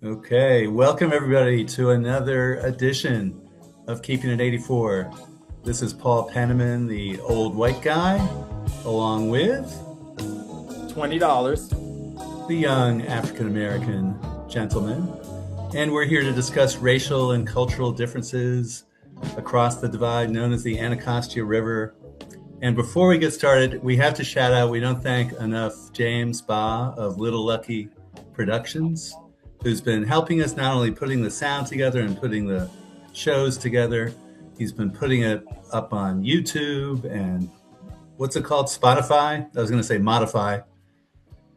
Okay, welcome everybody to another edition of Keeping It 84. This is Paul Penniman, the old white guy, along with $20. the young African American gentleman. And we're here to discuss racial and cultural differences across the divide known as the Anacostia River. And before we get started, we have to shout out, we don't thank enough James Ba of Little Lucky Productions, who's been helping us not only putting the sound together and putting the shows together, he's been putting it up on YouTube and what's it called? Spotify? I was going to say Modify.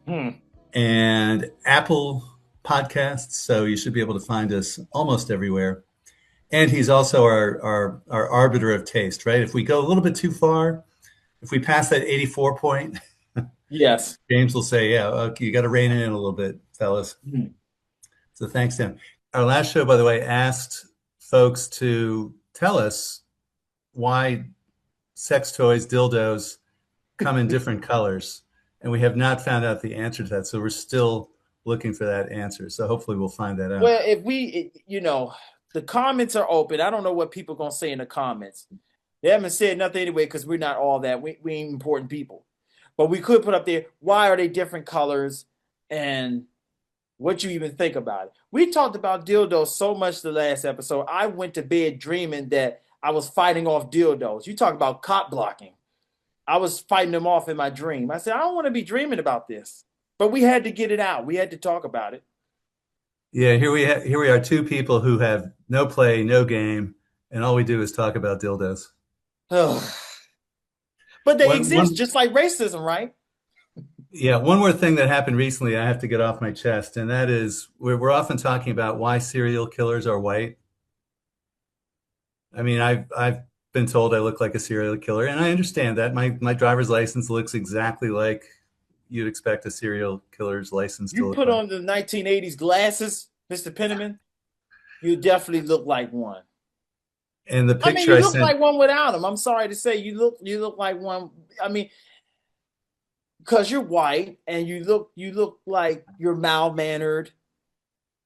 Hmm. And Apple Podcasts. So you should be able to find us almost everywhere. And he's also our arbiter of taste, right? If we go a little bit too far, if we pass that 84 point, Yes. James will say, yeah, okay, you got to rein it in a little bit, fellas. Hmm. So thanks to him. Our last show, by the way, asked folks to tell us why sex toys, dildos, come in different colors. And we have not found out the answer to that. So we're still looking for that answer. So hopefully we'll find that out. Well, if the comments are open. I don't know what people are going to say in the comments. They haven't said nothing anyway because we're not all that. We ain't important people. But we could put up there, why are they different colors and what you even think about it. We talked about dildos so much the last episode. I went to bed dreaming that I was fighting off dildos. You talk about cop blocking. I was fighting them off in my dream. I said, I don't want to be dreaming about this. But we had to get it out. We had to talk about it. Yeah, here we are, two people who have no play, no game, and all we do is talk about dildos. But they One exist just like racism, right? Yeah, one more thing that happened recently I have to get off my chest, and that is we're often talking about why serial killers are white. I mean, I've been told I look like a serial killer, and I understand that. My driver's license looks exactly like you'd expect a serial killer's license to You look put like. on the 1980s glasses, Mr. Penniman, you definitely look like one. And the I mean, picture you I look sent, like one without them. I'm sorry to say, you look like one. I mean, because you're white and you look like you're mild mannered.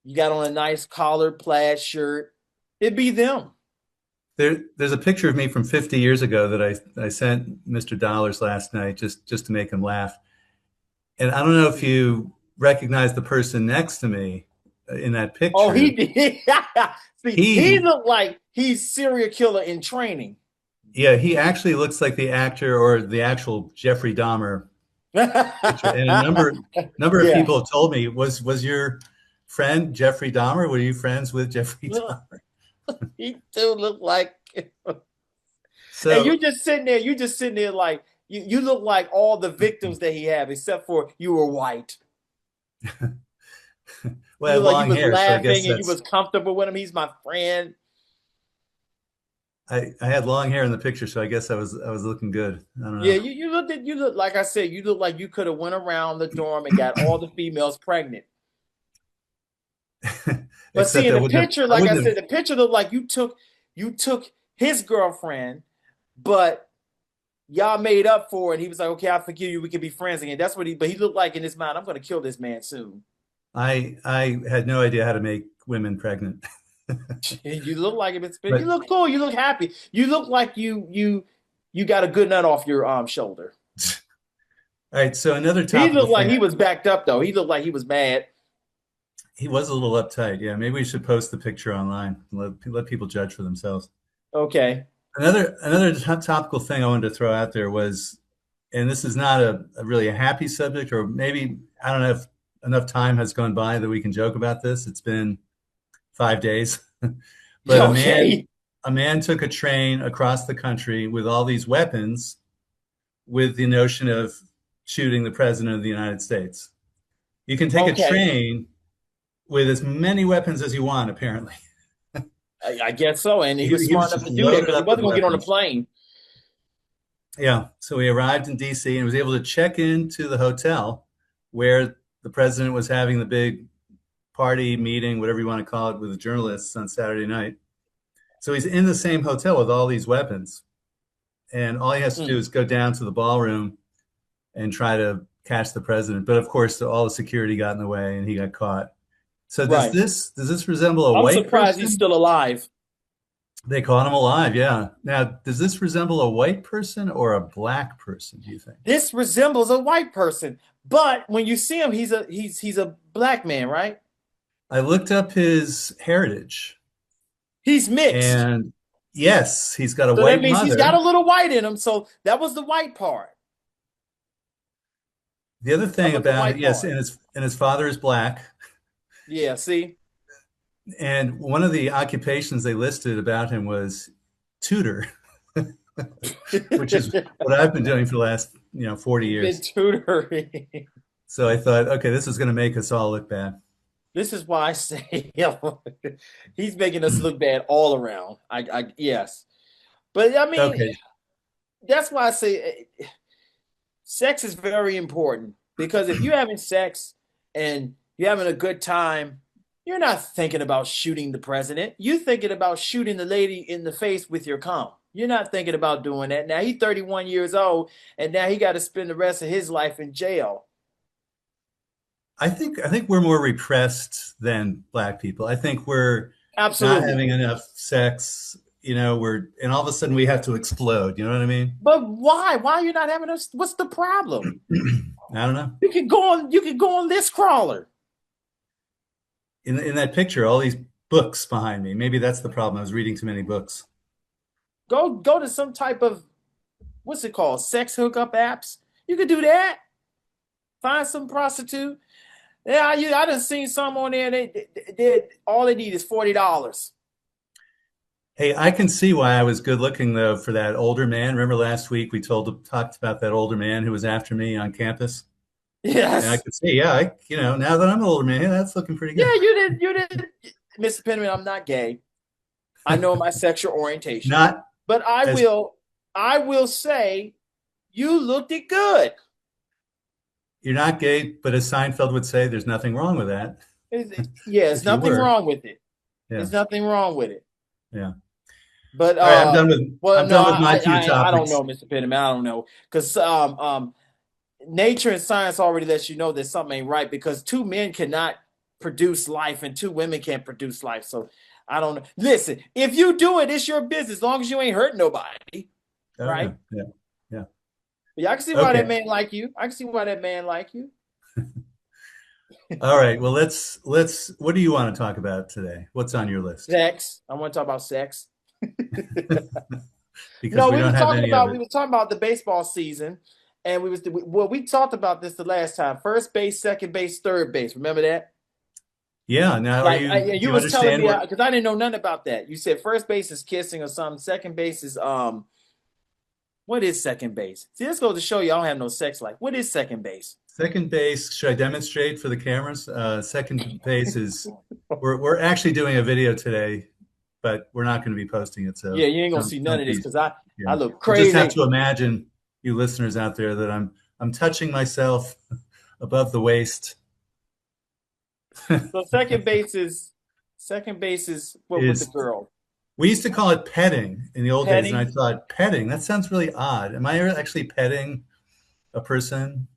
You got on a nice collared plaid shirt. It'd be them. there's a picture of me from 50 years ago that I sent Mr. Dollars last night just to make him laugh. And I don't know if you recognize the person next to me in that Oh, he picture. did. See, he He looked like he's serial killer in training. Yeah, he actually looks like the actor or the actual Jeffrey Dahmer picture. And a number of Yeah. people have told me, was your friend Jeffrey Dahmer? Were you friends with Jeffrey Dahmer? He still look like, and So, you just sitting there like you look like all the victims that he had, except for you were white. well, I You had look like you long was hair, so I guess laughing and you that's was comfortable with him. He's my friend. I had long hair in the picture, so I guess I was looking good. I don't Yeah, know. you look like I said, you look like you could have went around the dorm and got all the females pregnant. But see, Except in I the wouldn't have picture, I like I wouldn't have said, the picture looked like you took his girlfriend, but y'all made up for it. And he was like, "Okay, I forgive you. We can be friends again." That's what he. But he looked like in his mind, "I'm going to kill this man soon." I had no idea how to make women pregnant. You look like him. You But look cool. You look happy. You look like you got a good nut off your shoulder. all right, so another He topical looked like thing. he was backed up though. He looked like he was mad. He was a little uptight. Yeah, maybe we should post the picture online and let people judge for themselves. Okay. Another topical thing I wanted to throw out there was, and this is not a really a happy subject, or maybe I don't know if enough time has gone by that we can joke about this. It's been 5 days, but Okay. a man took a train across the country with all these weapons, with the notion of shooting the president of the United States. You can take a Okay. train with as many weapons as you want, apparently. I guess so. And he was He smart was enough just to do that loaded because he up with wasn't going to get on a weapons. plane. Yeah. So he arrived in DC and was able to check into the hotel where the president was having the big party meeting, whatever you want to call it, with the journalists on Saturday night. So he's in the same hotel with all these weapons. And all he has to do Mm. is go down to the ballroom and try to catch the president. But of course, all the security got in the way and he got caught. So Right. does this resemble a I'm white surprised he's person? still alive. They caught him alive, yeah. Now, does this resemble a white person or a black person, do you think? This resembles a white person, but when you see him, he's a black man, right? I looked up his heritage, He's mixed. and yes, he's got a So that white means he's got mother. a little white in him. So that was the white part. The other That thing was the about it, white yes, part. and his father is black. Yeah, see? And one of the occupations they listed about him was tutor, which is what I've been doing for the last, 40 You've been years. tutoring. So I thought, okay, this is going to make us all look bad. This is why I say he's making us look bad all around. I yes. But I mean, Okay. that's why I say sex is very important because if you're having sex and you're having a good time, you're not thinking about shooting the president. You're thinking about shooting the lady in the face with your cum. You're not thinking about doing that. Now he's 31 years old and now he got to spend the rest of his life in jail. I think we're more repressed than black people. I think we're not Absolutely. having enough sex, and all of a sudden we have to explode. You know what I mean? But why? Why are you not having us? What's the problem? I don't know. You can go on this crawler. In that picture, all these books behind me. Maybe that's the problem. I was reading too many books. Go to some type of what's it called? Sex hookup apps. You could do that. Find some prostitute. Yeah, I done seen some on there. They all they need is $40. Hey, I can see why I was good looking though for that older man. Remember last week we talked about that older man who was after me on campus, and I Yes. could see, yeah, now that I'm an older man, that's looking pretty Yeah, good. you did, Mr. Penman. I'm not gay. I know my sexual orientation, Not but I as will, I will say you looked it good. You're not gay, but as Seinfeld would say, there's nothing wrong with that. Yeah, there's If you nothing were, wrong with it. yeah, There's nothing wrong with it. yeah. But All right, I'm done with well, I'm no, done with my few I don't topics. know, Mr. Penman. I don't know because nature and science already lets you know that something ain't right because two men cannot produce life and two women can't produce life. So I don't know. Listen, if you do it, it's your business, as long as you ain't hurt nobody, Oh right? yeah, yeah, yeah. Yeah, I can see why that Okay. man like you. I can see why that man like you. All right. Well, let's. What do you want to talk about today? What's on your list? Sex. I want to talk about sex. Because No, we don't have any of we it. were talking about the baseball season, and we talked about this the last time. First base, second base, third base. Remember that? Yeah. Now, Yeah, do you you was telling understand me what? because I didn't know nothing about that. You said first base is kissing or something. Second base is what is second base? See, this goes to show you I don't have no sex life. What is second base? Second base, should I demonstrate for the cameras? Second base is, we're actually doing a video today, but we're not going to be posting it, Yeah, so you ain't gonna see none don't of this be, because I yeah. look You'll just have crazy. to imagine, you listeners out there, that I'm touching myself above the waist. So second base is what with the Is girl We used to call it petting in the old days, and I petting. thought, petting, that sounds really odd. Am I actually petting a person?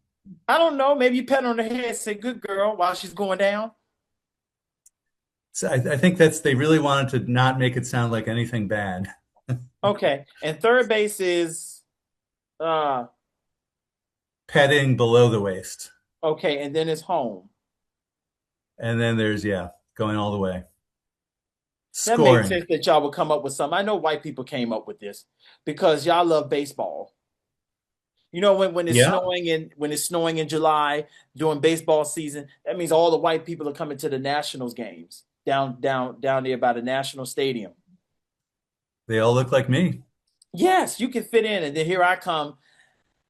I don't know. Maybe you pet her on the head, say "good girl" while she's going down. So I think they really wanted to not make it sound like anything bad. Okay, and third base is uh Petting below the waist. okay, and then it's home. And then there's, yeah, going all the way. That makes Scoring. sense that y'all would come up with something. I know white people came up with this because y'all love baseball. You know when it's Yeah, snowing in when it's snowing in July during baseball season, that means all the white people are coming to the Nationals games down there by the National Stadium. they all look like me. Yes, you can fit in, and then here I come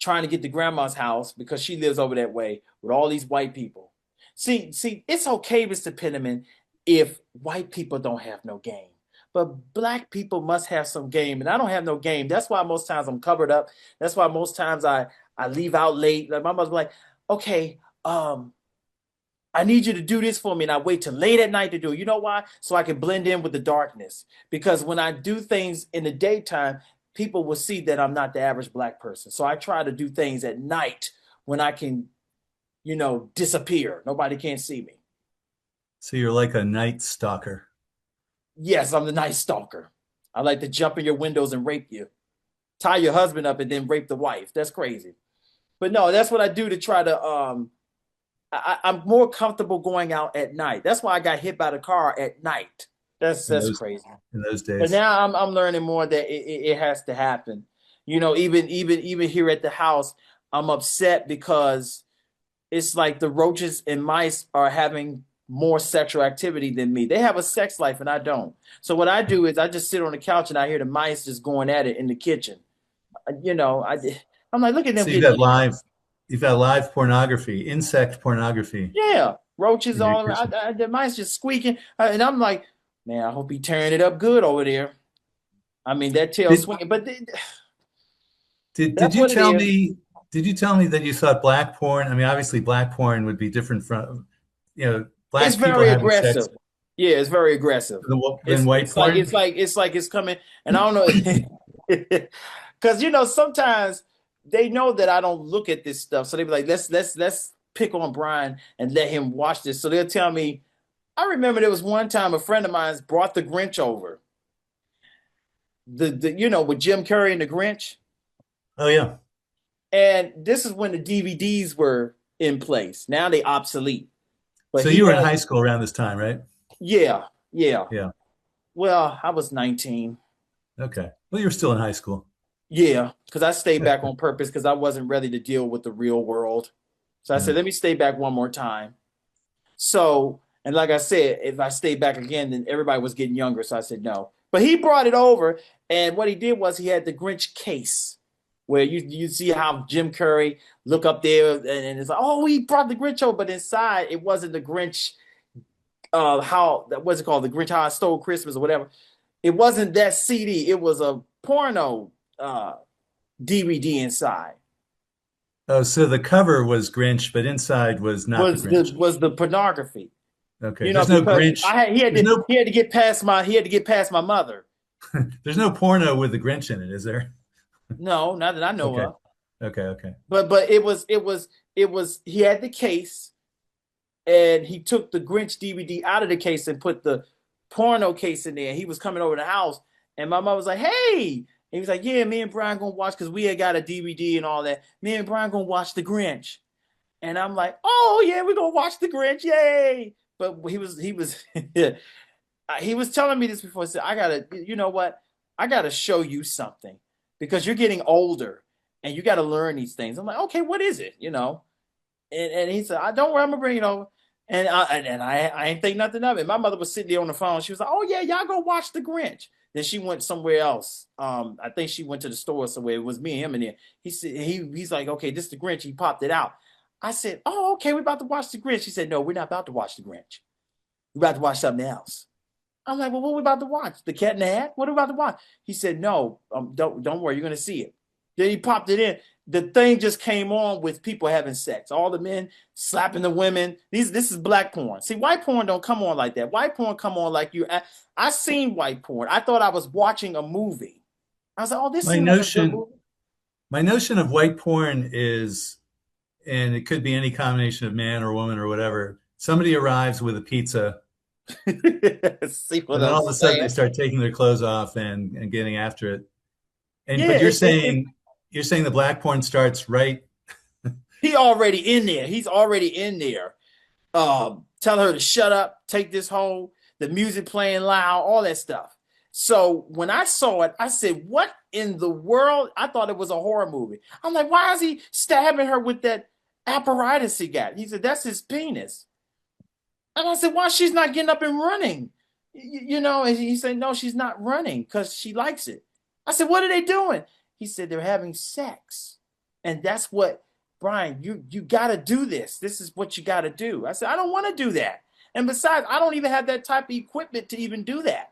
trying to get to grandma's house because she lives over that way with all these white people. See, it's okay, Mr. Penniman, if white people don't have no game. But black people must have some game, and I don't have no game. That's why most times I'm covered up. That's why most times I leave out late. Like my mother's like, okay, I need you to do this for me, and I wait till late at night to do it. You know why? So I can blend in with the darkness. Because when I do things in the daytime, people will see that I'm not the average black person. So I try to do things at night when I can, disappear. Nobody can see me. So you're like a night stalker. Yes, I'm the night stalker. I like to jump in your windows and rape you, tie your husband up, and then rape the wife. That's crazy. But no, that's what I do to try to. I'm more comfortable going out at night. That's why I got hit by the car at night. in That's those crazy. in those But days. now I'm learning more that it has to happen. You know, even here at the house, I'm upset because it's like the roaches and mice are having more sexual activity than me. They have a sex life and I don't. So what I do is I just sit on the couch and I hear the mice just going at it in the kitchen. You know, I'm like, look at them So getting it. you've got live pornography, insect pornography Yeah, roaches in your all around. kitchen. The mice just squeaking, and I'm like, man, I hope he tearing it up good over there. I mean, that tail Did swinging, but did that's you what it tell is. me did you tell me that you thought black porn? I mean, obviously black porn would be different from, It's black people very having sex aggressive. Yeah, it's very aggressive. than white porn. It's like it's coming, and I don't know, because sometimes they know that I don't look at this stuff, so they be like, let's pick on Brian and let him watch this. So they'll tell me. I remember there was one time a friend of mine brought the Grinch over. The with Jim Carrey and the Grinch, Oh yeah. and this is when the DVDs were in place. Now they obsolete, but So he you were in had high school around this time, right? yeah yeah. Yeah. Well, I was 19. Okay. Well, you were still in high school. Yeah, because I stayed back on purpose because I wasn't ready to deal with the real world. So I Yeah. said, let me stay back one more time. So, and like I said, if I stayed back again, then everybody was getting younger. So I said no. But he brought it over, and what he did was he had the Grinch case, where you see how Jim Curry look up there, and it's like, oh, he brought the Grinch over, but inside it wasn't the Grinch. How what's it called? The Grinch How I Stole Christmas or whatever. It wasn't that CD. It was a porno DVD inside. Oh, so the cover was Grinch, but inside was not the Grinch. Was the pornography. Okay. There's no Because Grinch. I had There's no he had to get past my mother. there's no porno with the Grinch in it, is there? No, not that I know Okay. of. Okay. Okay. But it was he had the case and he took the Grinch DVD out of the case and put the porno case in there. He was coming over the house and my mom was like, "Hey." And he was like, "Yeah, me and Brian gonna watch because we had got a DVD and all that. Me and Brian gonna watch the Grinch." And I'm like, "Oh yeah, we're gonna watch the Grinch, yay!" But he was he was telling me this before. He said, "I gotta, you know what? I gotta show you something because you're getting older and you gotta learn these things." I'm like, "Okay, what is it?" And he said, "I don't worry, I'm gonna bring it over." And I ain't think nothing of it. My mother was sitting there on the phone. She was like, "Oh yeah, y'all go watch the Grinch." Then she went somewhere else. I think she went to the store somewhere. It was me and him in there. He said he's like, "Okay, this is the Grinch." He popped it out. I said, "Oh, okay, we're about to watch the Grinch." He said, "No, we're not about to watch the Grinch. We're about to watch something else." I'm like, "Well, what are we about to watch? The Cat in the Hat? What are we about to watch?" He said, "No, don't worry, you're gonna see it." Then he popped it in. The thing just came on with people having sex. All the men slapping the women. This is black porn. See, white porn don't come on like that. White porn come on like you. I seen white porn. I thought I was watching a movie. I was like, "Oh, this My seemed like a good notion movie." my notion of white porn is, and it could be any combination of man or woman or whatever. Somebody arrives with a pizza, See what and then I'm all of a sudden they saying? start taking their clothes off and getting after it. And Yeah, but it you're saying the black porn starts right. he already in there. He's already in there. Tell her to shut up, take this home, the music playing loud, all that stuff. So when I saw it, I said, "What in the world?" I thought it was a horror movie. I'm like, "Why is he stabbing her with that apparatus he got?" He said, "That's his penis." And I said, "Why she's not getting up and running?" And he said, "No, she's not running because she likes it." I said, "What are they doing?" He said, "They're having sex." And that's what, Brian, you got to do this. This is what you got to do. I said, "I don't want to do that. And besides, I don't even have that type of equipment to even do that."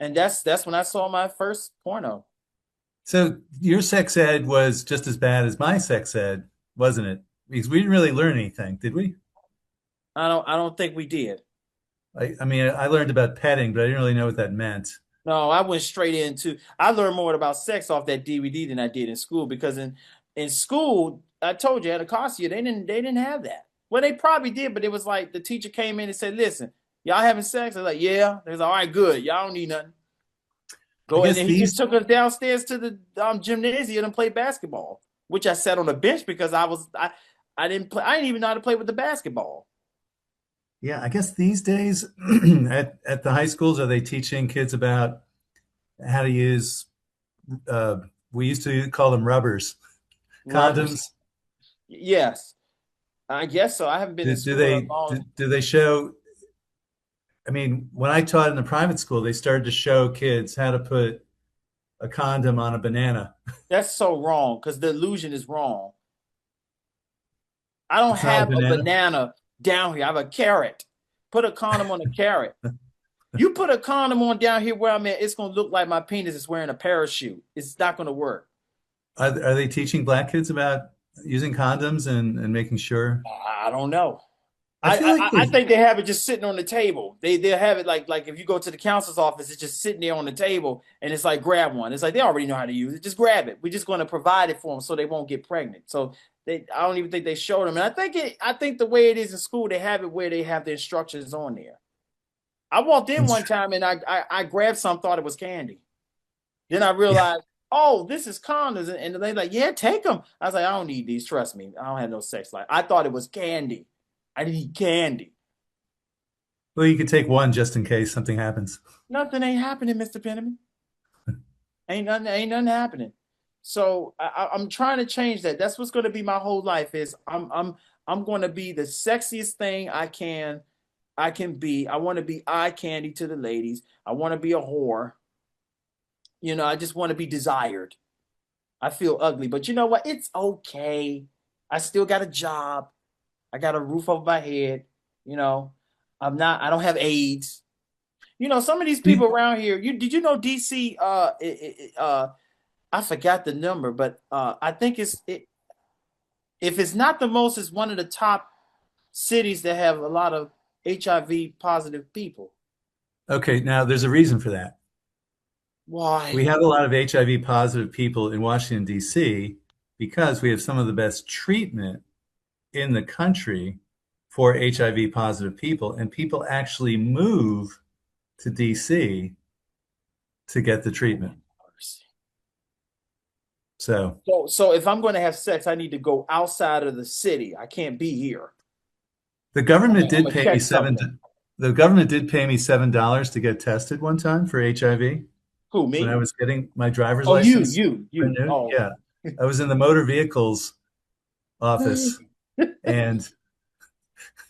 And that's when I saw my first porno. So your sex ed was just as bad as my sex ed, wasn't it? Because we didn't really learn anything, did we? I don't think we did. I mean, I learned about petting, but I didn't really know what that meant. No, I went straight into. I learned more about sex off that DVD than I did in school because in school, I told you at Acacia, they didn't have that. Well, they probably did, but it was like the teacher came in and said, "Listen, y'all having sex?" I was like, "Yeah." They was like, "All right, good. Y'all don't need nothing." I Go, and guess then he just these, took us downstairs to the gymnasium and played basketball, which I sat on the bench because I didn't play. I didn't even know how to play with the basketball. yeah, I guess these days at the high schools, are they teaching kids about how to use, uh, we used to call them rubbers, Rubbers. condoms. Yes, I guess so. I haven't been in Do school in a they long. do they show? I mean, when I taught in the private school, they started to show kids how to put a condom on a banana. That's so wrong because the illusion is wrong. I don't It's not a have a banana. banana down here. I have a carrot. Put a condom on a carrot. You put a condom on down here where I'm at, it's gonna look like my penis is wearing a parachute. It's not gonna work. Are they teaching black kids about using condoms and making sure? I don't know. I feel like I there's, think they have it just sitting on the table. They'll have it like if you go to the counselor's office, it's just sitting there on the table, and it's like grab one. It's like they already know how to use it. Just grab it. We're just going to provide it for them so they won't get pregnant. So I don't even think they showed them. And I think the way it is in school, they have it where they have the instructions on there. I walked in one time and I grabbed some, thought it was candy. Then I yeah. realized, oh, this is condoms, and they're like, yeah, take them. I was like, I don't need these. Trust me, I don't have no sex life. I thought it was candy. I need candy. Well, you could take one just in case something happens. Nothing ain't happening, Mr. Penniman. Ain't nothing happening. So I'm trying to change that. That's what's going to be my whole life. Is I'm going to be the sexiest thing I can be. I want to be eye candy to the ladies. I want to be a whore. You know, I just want to be desired. I feel ugly, but you know what? It's okay. I still got a job. I got a roof over my head. You know, I don't have AIDS. You know, some of these people around here. Did you know DC? I forgot the number, but I think if it's not the most, it's one of the top cities that have a lot of HIV positive people. Okay, now there's a reason for that. We Why? have a lot of HIV positive people in Washington, D.C., because we have some of the best treatment in the country for HIV positive people, and people actually move to DC to get the treatment. So So if I'm going to have sex, I need to go outside of the city. I can't be here. the government I'm did gonna pay me catch seven. something. The government did pay me $7 to get tested one time for HIV Who, when I me? was getting my driver's Oh, license you. renewed. Oh. Yeah, I was in the motor vehicles office, and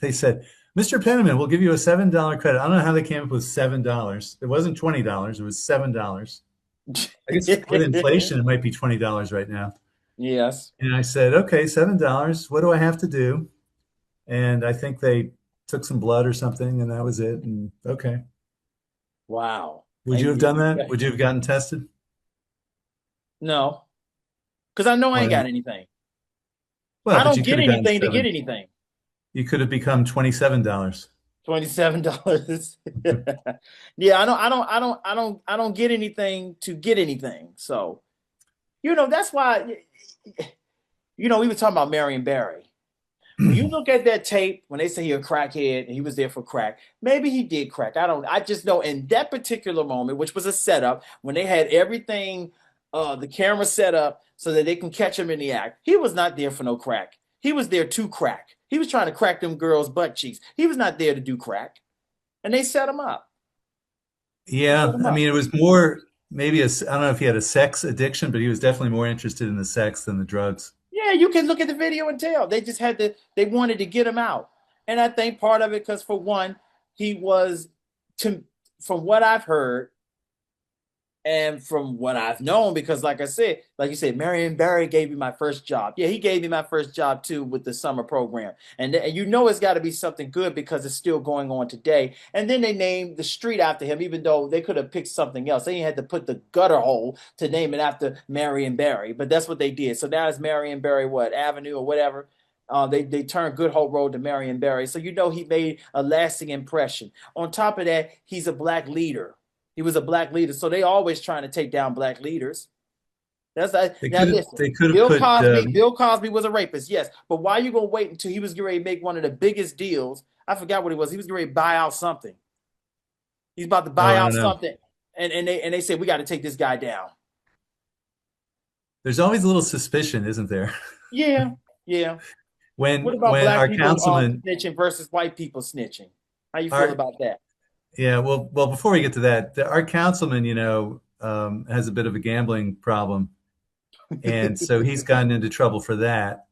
they said, "Mr. Penniman, we'll give you a $7 credit." I don't know how they came up with $7. It wasn't $20. It was $7. I guess with inflation, it might be $20 right now. Yes. And I said, "Okay, $7. What do I have to do?" And I think they took some blood or something, and that was it. And okay, Wow. would you have done that? Would you have gotten tested? No, because I know I Why ain't not? got anything. Well, I but don't you could get have gotten anything to get seven. anything. You could have become $27. $27. Yeah, I don't get anything to get anything. So, that's why, we were talking about Marion Barry. When you look at that tape, when they say he a crackhead and he was there for crack, maybe he did crack. I just know in that particular moment, which was a setup, when they had everything, the camera set up so that they can catch him in the act, he was not there for no crack. He was there to crack. He was trying to crack them girls' butt cheeks. He was not there to do crack. And they set him up. They set Yeah, him I up. mean, it was more maybe I don't know if he had a sex addiction, but he was definitely more interested in the sex than the drugs. Yeah, you can look at the video and tell. They wanted to get him out. And I think part of it, because for one, he was, to, from what I've heard, and from what I've known, because like you said, Marion Barry gave me my first job. Yeah, he gave me my first job too with the summer program. And it's got to be something good because it's still going on today. And then they named the street after him, even though they could have picked something else. They had to put the gutter hole to name it after Marion Barry, but that's what they did. So now it's Marion Barry, what, Avenue or whatever. They turned Good Hope Road to Marion Barry. So he made a lasting impression. On top of that, he's a black leader. He was a black leader. So they always trying to take down black leaders. That's like, They now could have listen. they could have Bill put Cosby. Bill Cosby was a rapist, yes. But why you gonna wait until he was getting ready to make one of the biggest deals? I forgot what it was. He was getting ready to buy out something. He's about to oh, buy I out don't know. something, and they said we got to take this guy down. There's always a little suspicion, isn't there? Yeah, yeah. What about When black our people councilman snitching versus white people snitching? How you feel our about that? yeah, well before we get to that, our councilman, has a bit of a gambling problem, and so he's gotten into trouble for that.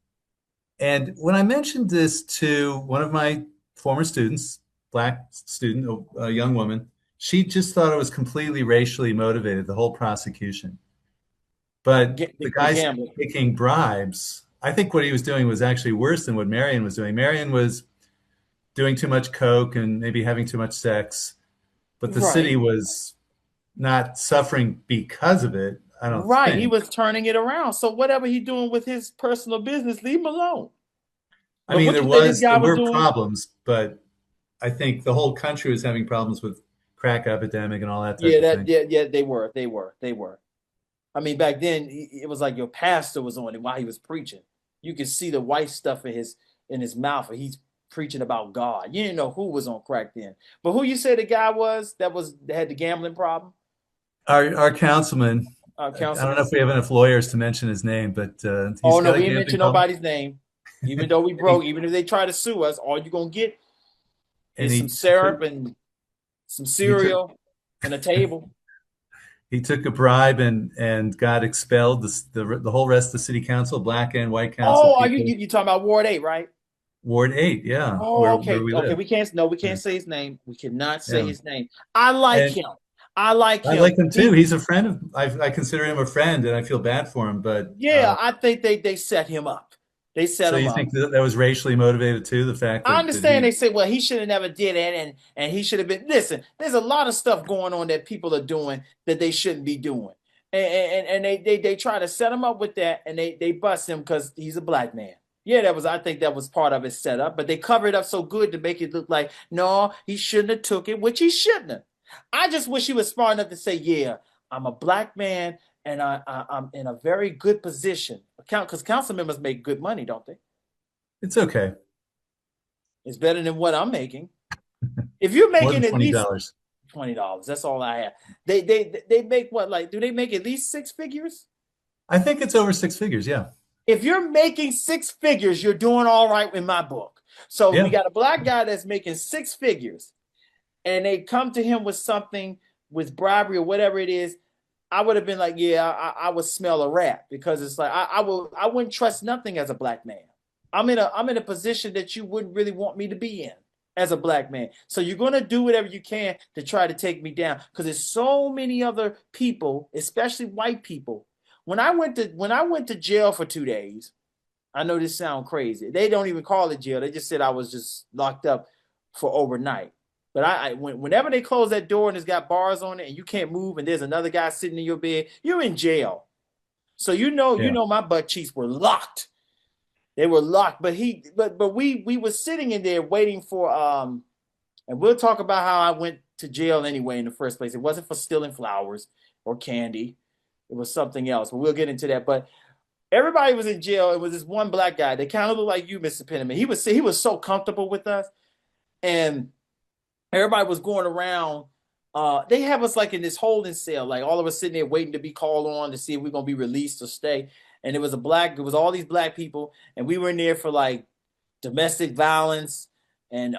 And when I mentioned this to one of my former students, black student, a young woman, she just thought it was completely racially motivated, the whole prosecution. But the The guy's gambling, taking bribes. I think what he was doing was actually worse than what Marion was doing. Marion was doing too much coke and maybe having too much sex, but the city right? was not suffering because of it, I don't Right. He think. was turning it around. So whatever he doing with his personal business, leave him alone. I But mean, what you think this guy there was were doing? problems, but I think the whole country was having problems with crack epidemic and all that type Yeah, of thing. yeah, they were. I mean, back then it was like your pastor was on it while he was preaching. You could see the white stuff in his mouth, and he's preaching about God. You didn't know who was on crack then. But who you say the guy was that had the gambling problem? Our councilman, I don't know Councilman. if we have enough lawyers to mention his name, but Oh he's no, got a we didn't gambling mention problem. nobody's name. Even though we And he, broke, even if they try to sue us, all you're gonna get and is some he syrup and some he took cereal and a table. he took a bribe and got expelled. The whole rest of the city council, black and white council Oh, are you people, you, you talking about Ward 8, right? Ward 8, yeah, Oh, where okay. we Okay, live. we can't no, we Yeah, can't say his name. We cannot say yeah. his name. I like And him. I like I him. like him too. He's a friend of I consider him a friend, and I feel bad for him. But Yeah, I think they set him up. They set so him you up. think that was racially motivated too? The fact I that understand he they say, well, he should have never did it, and he should have been. Listen, there's a lot of stuff going on that people are doing that they shouldn't be doing, and they try to set him up with that, and they bust him because he's a black man. Yeah, I think that was part of his setup, but they cover it up so good to make it look like no, he shouldn't have took it, which he shouldn't have. I just wish he was smart enough to say, yeah, I'm a black man and I'm in a very good position. Because council members make good money, don't they? it's okay. It's better than what I'm making. If you're More than making at twenty least dollars. $20, that's all I have. They make what, like, do they make at least six figures? I think it's over six figures. Yeah, If you're making six figures, you're doing all right in my book. So we yeah. got a black guy that's making six figures, and they come to him with something with bribery or whatever it is. I would have been like, yeah, I would smell a rat because it's like I wouldn't trust nothing as a black man. I'm in a position that you wouldn't really want me to be in as a black man. So you're gonna do whatever you can to try to take me down because there's so many other people, especially white people. When I went to jail for 2 days, I know this sounds crazy. They don't even call it jail. They just said I was just locked up for overnight. But whenever they close that door and it's got bars on it and you can't move and there's another guy sitting in your bed, you're in jail. So Yeah. my butt cheeks were locked. They were locked. But we were sitting in there waiting for and we'll talk about how I went to jail anyway in the first place. It wasn't for stealing flowers or candy. It was something else. But we'll get into that. But everybody was in jail. It was this one black guy. They kind of looked like you, Mr. Penniman. He was so comfortable with us, and everybody was going around. They have us like in this holding cell, like all of us sitting there waiting to be called on to see if we're gonna be released or stay. And it was all these black people, and we were in there for like domestic violence and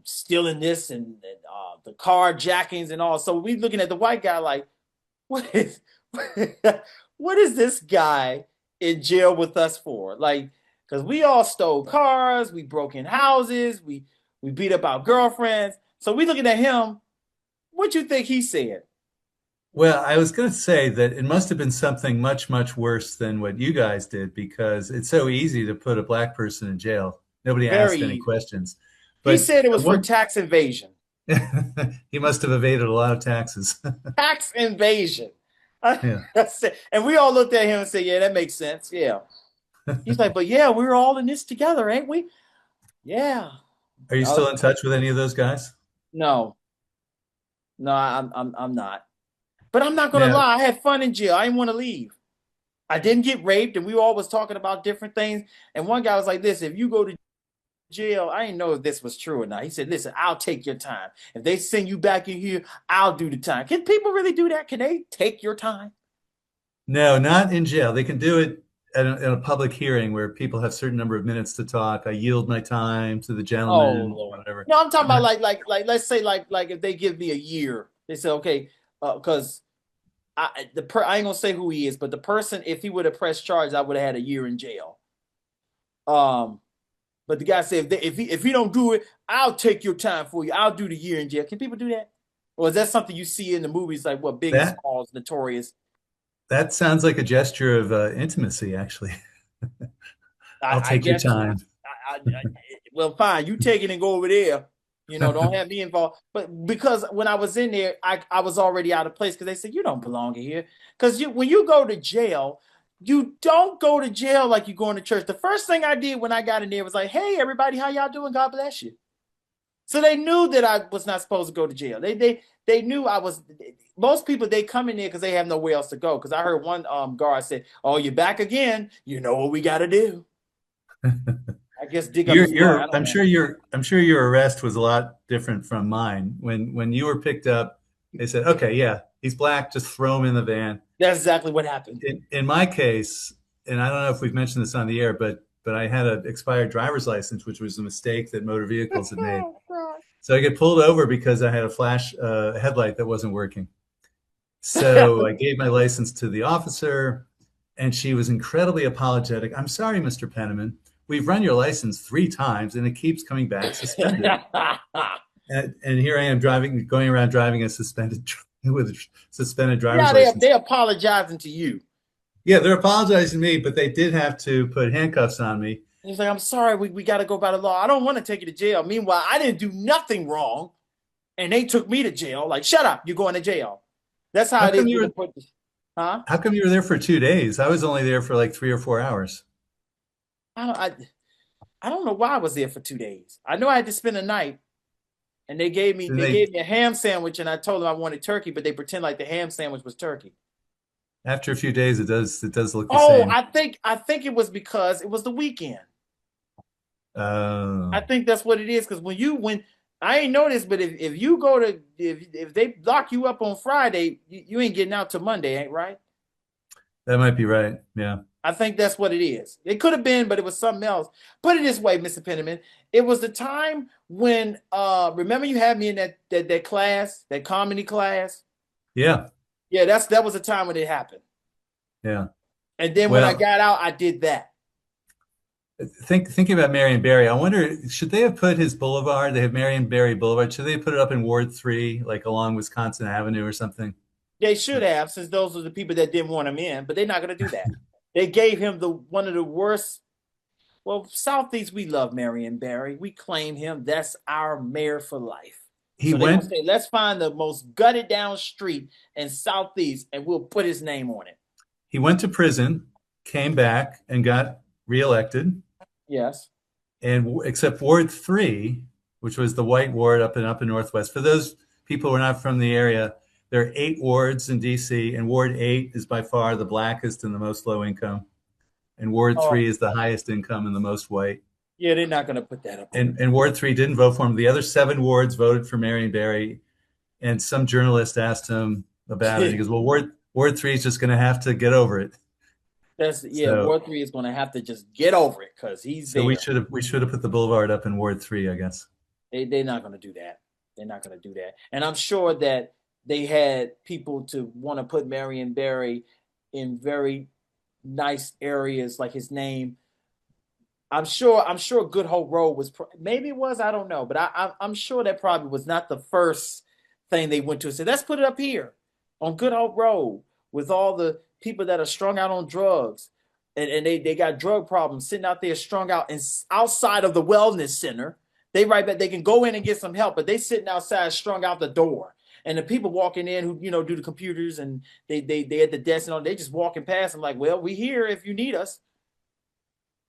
stealing this and the carjackings and all. So we looking at the white guy like, what is what is this guy in jail with us for? Like, because we all stole cars, we broke in houses, we beat up our girlfriends. So we looking at him. What you think he said? Well, I was going to say that it must have been something much, much worse than what you guys did because it's so easy to put a black person in jail. Nobody Very asked any easy. questions. He But said it was for one, tax invasion. he must have evaded a lot of taxes. Tax invasion. Yeah. And we all looked at him and said, "Yeah, that makes sense." Yeah. He's like, "But yeah, we're all in this together, ain't we?" Yeah. Are you I still was, in touch with any of those guys? no, no, I'm not. But I'm not gonna Now, lie. I had fun in jail. I didn't want to leave. I didn't get raped, and we all was talking about different things. And one guy was like, "This, if you go to jail, I didn't know if this was true or not." He said, "Listen, I'll take your time. If they send you back in here, I'll do the time." Can people really do that? Can they take your time? No, not in jail. They can do it at a public hearing where people have a certain number of minutes to talk. I yield my time to the Oh gentleman, Lord. whatever. No, I'm talking about Not like let's say like if they give me a year, they say okay, because I ain't gonna say who he is, but the person, if he would have pressed charges, I would have had a year in jail. Um, but the guy said if he don't do it, I'll take your time for you. I'll do the year in jail. Can people do that? Or is that something you see in the movies like what Biggie that Smalls, Notorious? that sounds like a gesture of intimacy, actually. I'll I take your guess. time. Well, fine. You take it and go over there. Don't have me involved. But because when I was in there, I was already out of place because they said you don't belong here. Because when you go to jail, you don't go to jail like you going to church. The first thing I did when I got in there was like, "Hey, everybody, how y'all doing? God bless you." So they knew that I was not supposed to go to jail. They knew I was. Most people they come in there because they have nowhere else to go. Because I heard one guard say, "Oh, you're back again. You know what we got to do." I guess dig up his car. I don't know. I'm sure your arrest was a lot different from mine. When you were picked up, they said, okay, yeah, he's black, just throw him in the van. That's exactly what happened. In my case, and I don't know if we've mentioned this on the air, but I had an expired driver's license, which was a mistake that motor vehicles had made. So I get pulled over because I had a flash headlight that wasn't working. So I gave my license to the officer, and she was incredibly apologetic. I'm sorry, Mr. Penniman. We've run your license 3 times, and it keeps coming back suspended. And here I am going around driving a suspended with a suspended driver's Yeah, license. they apologizing to you. Yeah, they're apologizing to me, but they did have to put handcuffs on me. He's like, I'm sorry, we got to go by the law. I don't want to take you to jail. Meanwhile, I didn't do nothing wrong, and they took me to jail. Like, shut up, you're going to jail. That's how How it come is you with were the put. Huh? How come you were there for 2 days? I was only there for like 3 or 4 hours. I don't, I, I don't know why I was there for 2 days. I know I had to spend a night, and they gave me Then they they gave me a ham sandwich, and I told them I wanted turkey, but they pretend like the ham sandwich was turkey. After a few days, it does look the Oh, same. I think it was because it was the weekend. I Uh, think that's what it is. Because when I ain't noticed, but if you go to if they lock you up on Friday, you ain't getting out till Monday, ain't right? that might be right. Yeah. I think that's what it is. It could have been, but it was something else. Put it this way, Mr. Penniman. It was the time when remember you had me in that class, that comedy class? Yeah. Yeah, that was the time when it happened. Yeah. And then when I Well, got out, I did that. thinking about Marion Barry, I wonder, should they have put his boulevard? They have Marion Barry Boulevard. Should they have put it up in Ward 3, like along Wisconsin Avenue or something? They should have, since those are the people that didn't want him in, but they're not going to do that. They gave him the one of the worst. Well, Southeast, we love Marion Barry. We claim him. That's our mayor for life. He So they're gonna went say, let's find the most gutted down street in Southeast, and we'll put his name on it. he went to prison, came back and got reelected. Yes. And except Ward 3, which was the white ward up in Northwest. For those people who are not from the area, there are 8 wards in DC, and Ward 8 is by far the blackest and the most low income. And Ward Oh, 3 is the highest income and the most white. yeah, they're not gonna put that up there. And Ward 3 didn't vote for him. The other 7 wards voted for Marion Barry. And some journalist asked him about it. He goes, well, Ward 3 is just going to have to get over it. So, Ward 3 is gonna have to just get over it because he's so we there. should have put the boulevard up in Ward 3, I guess. They're not gonna do that. They're not gonna do that. And I'm sure that they had people to want to put Marion Barry in very nice areas like his name. I'm sure Good Hope Road was maybe it was, I don't know, but I'm sure that probably was not the first thing they went to and said, let's put it up here on Good Hope Road with all the people that are strung out on drugs, and they got drug problems sitting out there strung out and outside of the wellness center. They right back, they can go in and get some help, but they sitting outside strung out the door. And the people walking in who do the computers and they at the desk and all, they just walking past. I'm like, well, we here if you need us.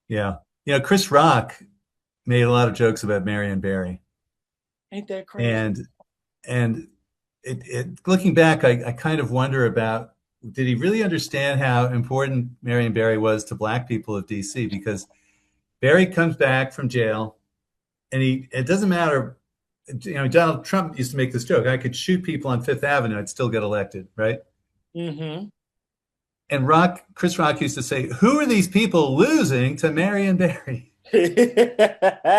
Yeah. Chris Rock made a lot of jokes about Marion Barry. Ain't that crazy? And and looking back, I kind of wonder about did he really understand how important Marion Barry was to black people of DC? Because Barry comes back from jail, and it doesn't matter. Donald Trump used to make this joke: I could shoot people on Fifth Avenue, I'd still get elected, right? Mm-hmm. And Chris Rock used to say, "Who are these people losing to Marion Barry?" He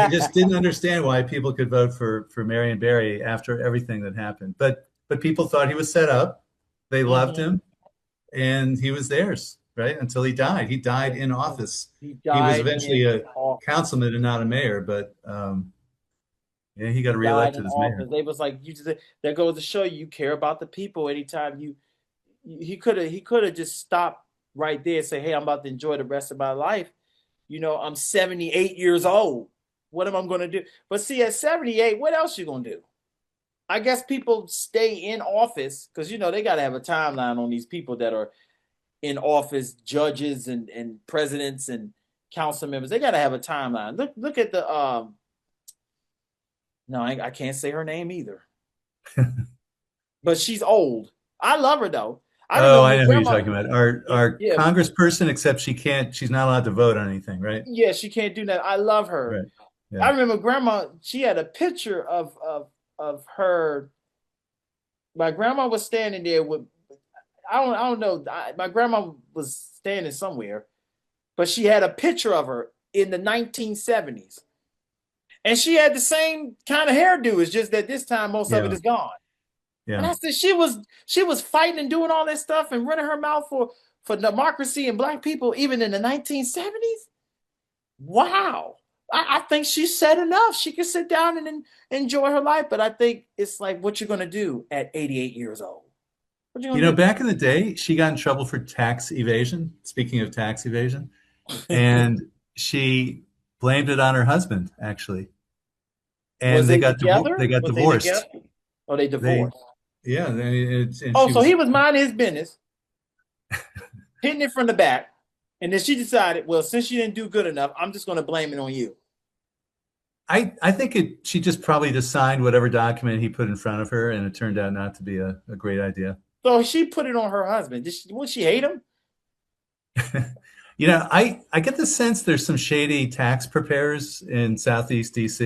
just didn't understand why people could vote for Marion Barry after everything that happened. But people thought he was set up. They loved Mm-hmm. him, and he was theirs, right? Until he died. He died in office. He He was died eventually in a office. councilman and not a mayor, but yeah, he got He died reelected in as mayor. office. They was like, you just that goes to show you care about the people. Anytime he could have just stopped right there and say, "Hey, I'm about to enjoy the rest of my life. I'm 78 years old. What am I going to do?" But see, at 78, what else you going to do? I guess people stay in office because they got to have a timeline on these people that are in office, judges and presidents and council members. They got to have a timeline. Look at the no, I can't say her name either, but she's old. I love her though. I Oh, remember I when know who you're grandma. talking about. Our Yeah, congressperson, except she can't. She's not allowed to vote on anything, right? yeah, she can't do that. I love her. Right. I Yeah. remember grandma. She had a picture of her. My grandma was standing there with. I don't know. My grandma was standing somewhere, but she had a picture of her in the 1970s, and she had the same kind of hairdo. It's just that this time most of it Yeah. is gone. And Yeah. I said she was fighting and doing all that stuff and running her mouth for democracy and black people even in the 1970s. Wow. I think she said enough. She can sit down and enjoy her life. But I think it's like what you're gonna do at 88 years old. What you gonna Back in the day, she got in trouble for tax evasion. Speaking of tax evasion, do? and she blamed it on her husband, actually. Was And they together? they got Was they together? divorced. Or they They divorced? Yeah, and Oh, she so was. he was minding his business, hitting it from the back, and then she decided, well, since you didn't do good enough, I'm just gonna blame it on you. I think she just probably just signed whatever document he put in front of her, and it turned out not to be a great idea. So she put it on her husband. Would she hate him? I get the sense there's some shady tax preparers in Southeast DC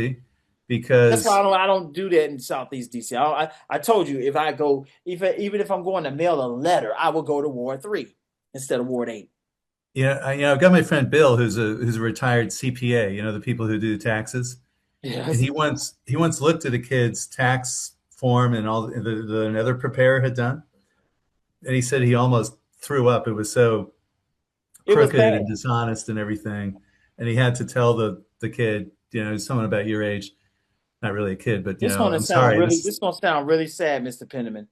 That's why because I don't do that in Southeast DC. I told you if I go even if I'm going to mail a letter, I will go to Ward 3 instead of Ward 8. I've got my friend Bill who's a retired CPA. The people who do taxes, and Yes, he once looked at a kid's tax form and all the another preparer had done, and he said he almost threw up. It was so it was crooked bad. and dishonest and everything. And he had to tell the kid, someone about your age, not really a kid, but I'm sorry. This is gonna sound really sad, Mr. Penniman.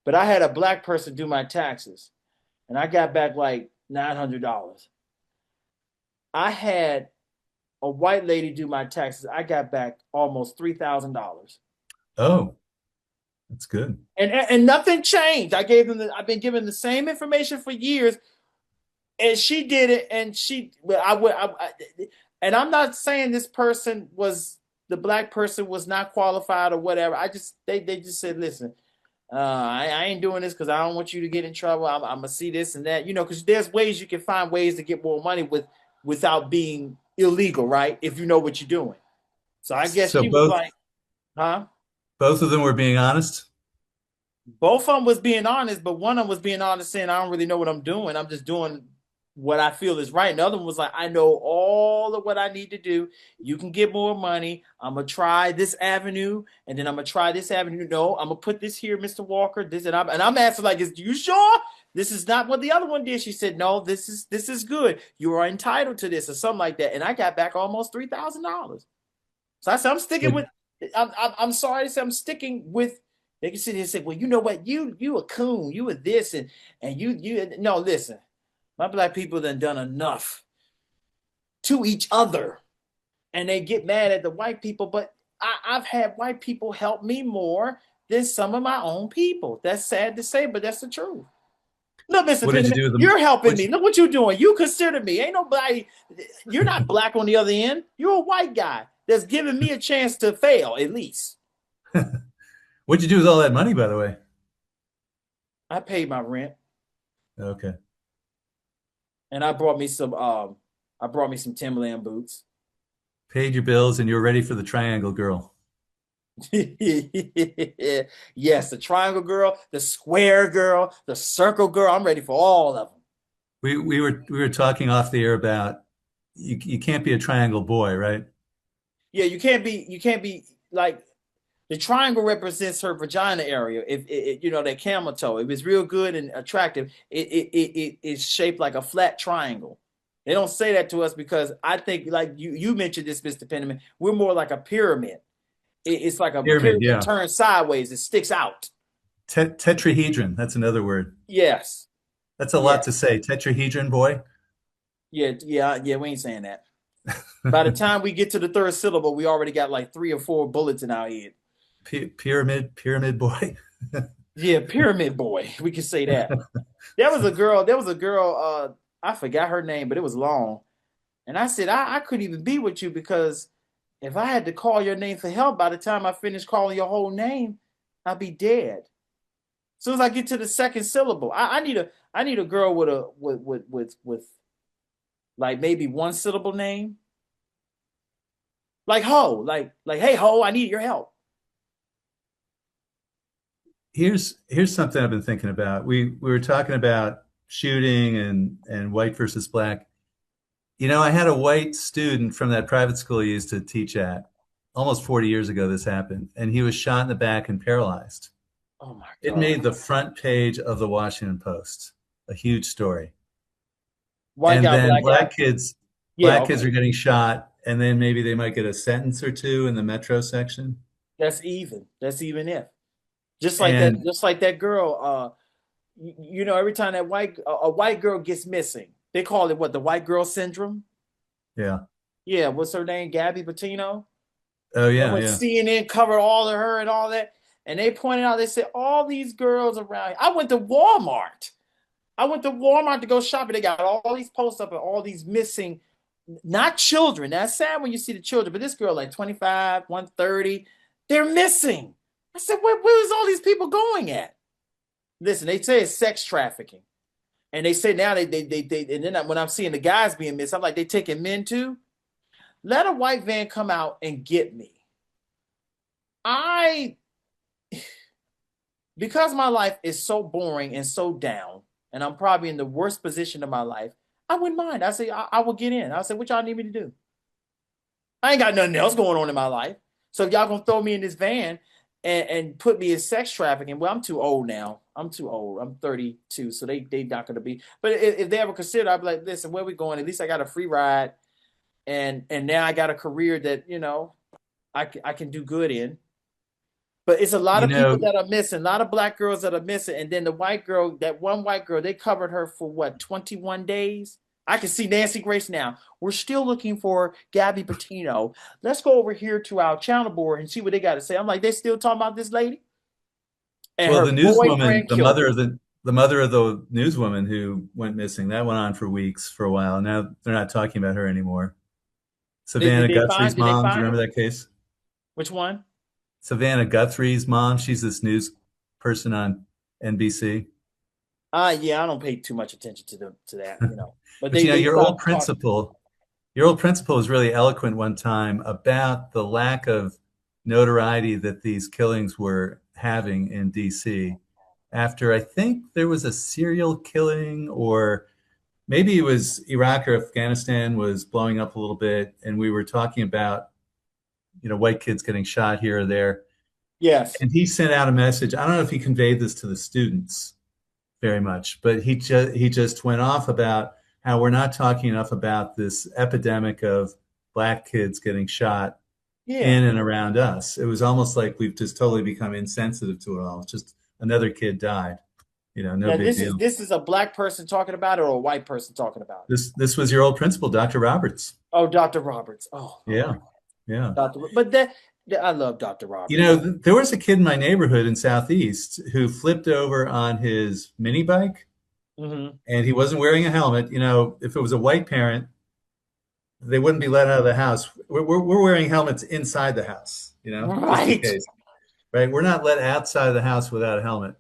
But I had a black person do my taxes, and I got back like $900. I had a white lady do my taxes. I got back almost $3,000. Oh, that's good. And nothing changed. I've been given the same information for years, and she did it, and and I'm not saying this person was the black person was not qualified or whatever. They just said, listen, I ain't doing this because I don't want you to get in trouble. I'm gonna see this and that, because there's ways you can find ways to get more money without being illegal, right? If you know what you're doing. So I guess So she was both like, huh? both of them were being honest. Both of them was being honest, but one of them was being honest, saying, I don't really know what I'm doing. I'm just doing what I feel is right. And the other one was like, I know all of what I need to do. You can get more money. I'm gonna try this avenue, and then I'm gonna try this avenue. No, I'm gonna put this here, Mr. Walker. This and I'm asking like, is you sure? This is not what the other one did. She said, no, this is good. You are entitled to this or something like that. And I got back almost $3,000. So I said, I'm sticking But with. I'm sorry to say I'm sticking with. They can sit here and say, well, you know what, you a coon, you a this and you no listen. My black people done enough to each other, and they get mad at the white people. But I've had white people help me more than some of my own people. That's sad to say, but that's the truth. Look, Mr. what did you Penniman, do with them? you're helping What, me. Look what you're doing. You consider me. Ain't nobody. You're not black on the other end. You're a white guy that's giving me a chance to fail at least. what'd you do with all that money, by the way? I paid my rent. Okay. And I brought me some Timberland boots. Paid your bills and you're ready for the triangle girl. Yes, the triangle girl, the square girl, the circle girl. I'm ready for all of them. We were talking off the air about you can't be a triangle boy, right? Yeah, you can't be like the triangle represents her vagina area. If you know that camel toe, if it's real good and attractive, it's shaped like a flat triangle. They don't say that to us because I think like you mentioned this, Mr. Penniman, we're more like a pyramid. It's like a Pyramid, pyramid yeah. turned sideways. It sticks out. Tetrahedron, that's another word. Yes. That's a Yeah. lot to say. Tetrahedron boy. Yeah. We ain't saying that. By the time we get to the third syllable, we already got like three or four bullets in our head. Pyramid boy. Yeah, pyramid boy. We can say that. There was a girl, I forgot her name, but it was long. And I said, I couldn't even be with you because if I had to call your name for help, by the time I finish calling your whole name, I'd be dead. As soon as I get to the second syllable, I need a girl with a with like maybe one syllable name. Like ho, like hey ho, I need your help. Here's something I've been thinking about. We were talking about shooting and white versus black. You know, I had a white student from that private school I used to teach at. Almost 40 years ago, this happened, and he was shot in the back and paralyzed. Oh my It God. made the front page of the Washington Post, a huge story. White And guy, then black guy. Yeah, black kids okay. are getting shot, and then maybe they might get a sentence or two in the metro section. That's even. That's even if. And Just like that girl, you know, every time that a white girl gets missing, they call it what, the white girl syndrome? yeah, Yeah, what's her name? Gabby Petito. oh And yeah, when yeah. CNN covered all of her and all that, and they pointed out, they said, all these girls around here. I went to Walmart. I went to Walmart to go shopping. They got all these posts up and all these missing, not children. That's sad when you see the children, but this girl, like 25, 130, they're missing. I said, where's all these people going at? Listen, they say it's sex trafficking. And they say now and then when I'm seeing the guys being missed, I'm like, they taking men too? Let a white van come out and get me. I because my life is so boring and so down, and I'm probably in the worst position of my life, I wouldn't mind. I say I will get in. I say, what y'all need me to do? I ain't got nothing else going on in my life. So if y'all gonna throw me in this van and put me in sex trafficking, well, I'm too old now. I'm too old. I'm 32, so they not gonna be. But if they ever consider, I'd be like, listen, where we going? At least I got a free ride, and now I got a career that I can do good in. But it's a lot You of people know, that are missing, a lot of black girls that are missing. And then the white girl, that one white girl, they covered her for what, 21 days? I can see Nancy Grace now. We're still looking for Gabby Petito. Let's go over here to our channel board and see what they got to say. I'm like, they still talking about this lady? And well, her the newswoman, boyfriend killed her. the mother of the newswoman who went missing, that went on for weeks, for a while. Now they're not talking about her anymore. Savannah Guthrie's Did they mom. Do you find her? remember that case? Which one? Savannah Guthrie's mom. She's this news person on NBC. Yeah, I don't pay too much attention to that. But But you know, they stopped talking. your old principal was really eloquent one time about the lack of notoriety that these killings were having in DC. After I think there was a serial killing, or maybe it was Iraq or Afghanistan was blowing up a little bit, and we were talking about, white kids getting shot here or there. Yes. And he sent out a message. I don't know if he conveyed this to the students very much, but he just went off about how we're not talking enough about this epidemic of black kids getting shot Yeah. in and around us. It was almost like we've just totally become insensitive to it all. It's just another kid died, no Now big deal. this is a black person talking about it or a white person talking about it? This was your old principal, Dr. Roberts. Oh, Dr. Roberts. Oh, Yeah, yeah. Dr. But I love Dr. You Roberts. know, there was a kid in my neighborhood in Southeast who flipped over on his mini bike, Hmm. and he wasn't wearing a helmet. You know, if it was a white parent, they wouldn't be let out of the house. We're wearing helmets inside the house, just in Right. case, right? We're not let outside of the house without a helmet.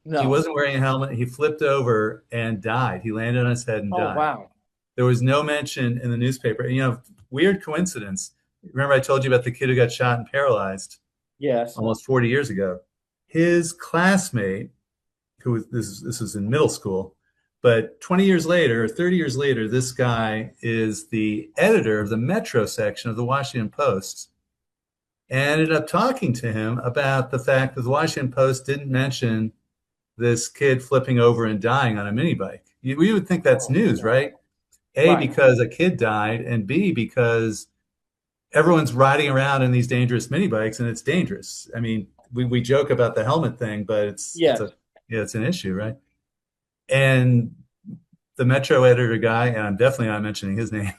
He No. wasn't wearing a helmet. He flipped over and died. He landed on his head and Oh died. wow. There was no mention in the newspaper. And, weird coincidence. Remember, I told you about the kid who got shot and paralyzed Yes. almost 40 years ago. His classmate, who was this was in middle school, but 20 years later, or 30 years later, this guy is the editor of the Metro section of the Washington Post. And I ended up talking to him about the fact that the Washington Post didn't mention this kid flipping over and dying on a mini bike. We would think that's Oh news, no. right? A, Right. because a kid died, and B, because everyone's riding around in these dangerous mini bikes, and it's dangerous. I mean, we joke about the helmet thing, but it's Yes. a yeah, it's an issue, right? And the Metro editor guy, and I'm definitely not mentioning his name,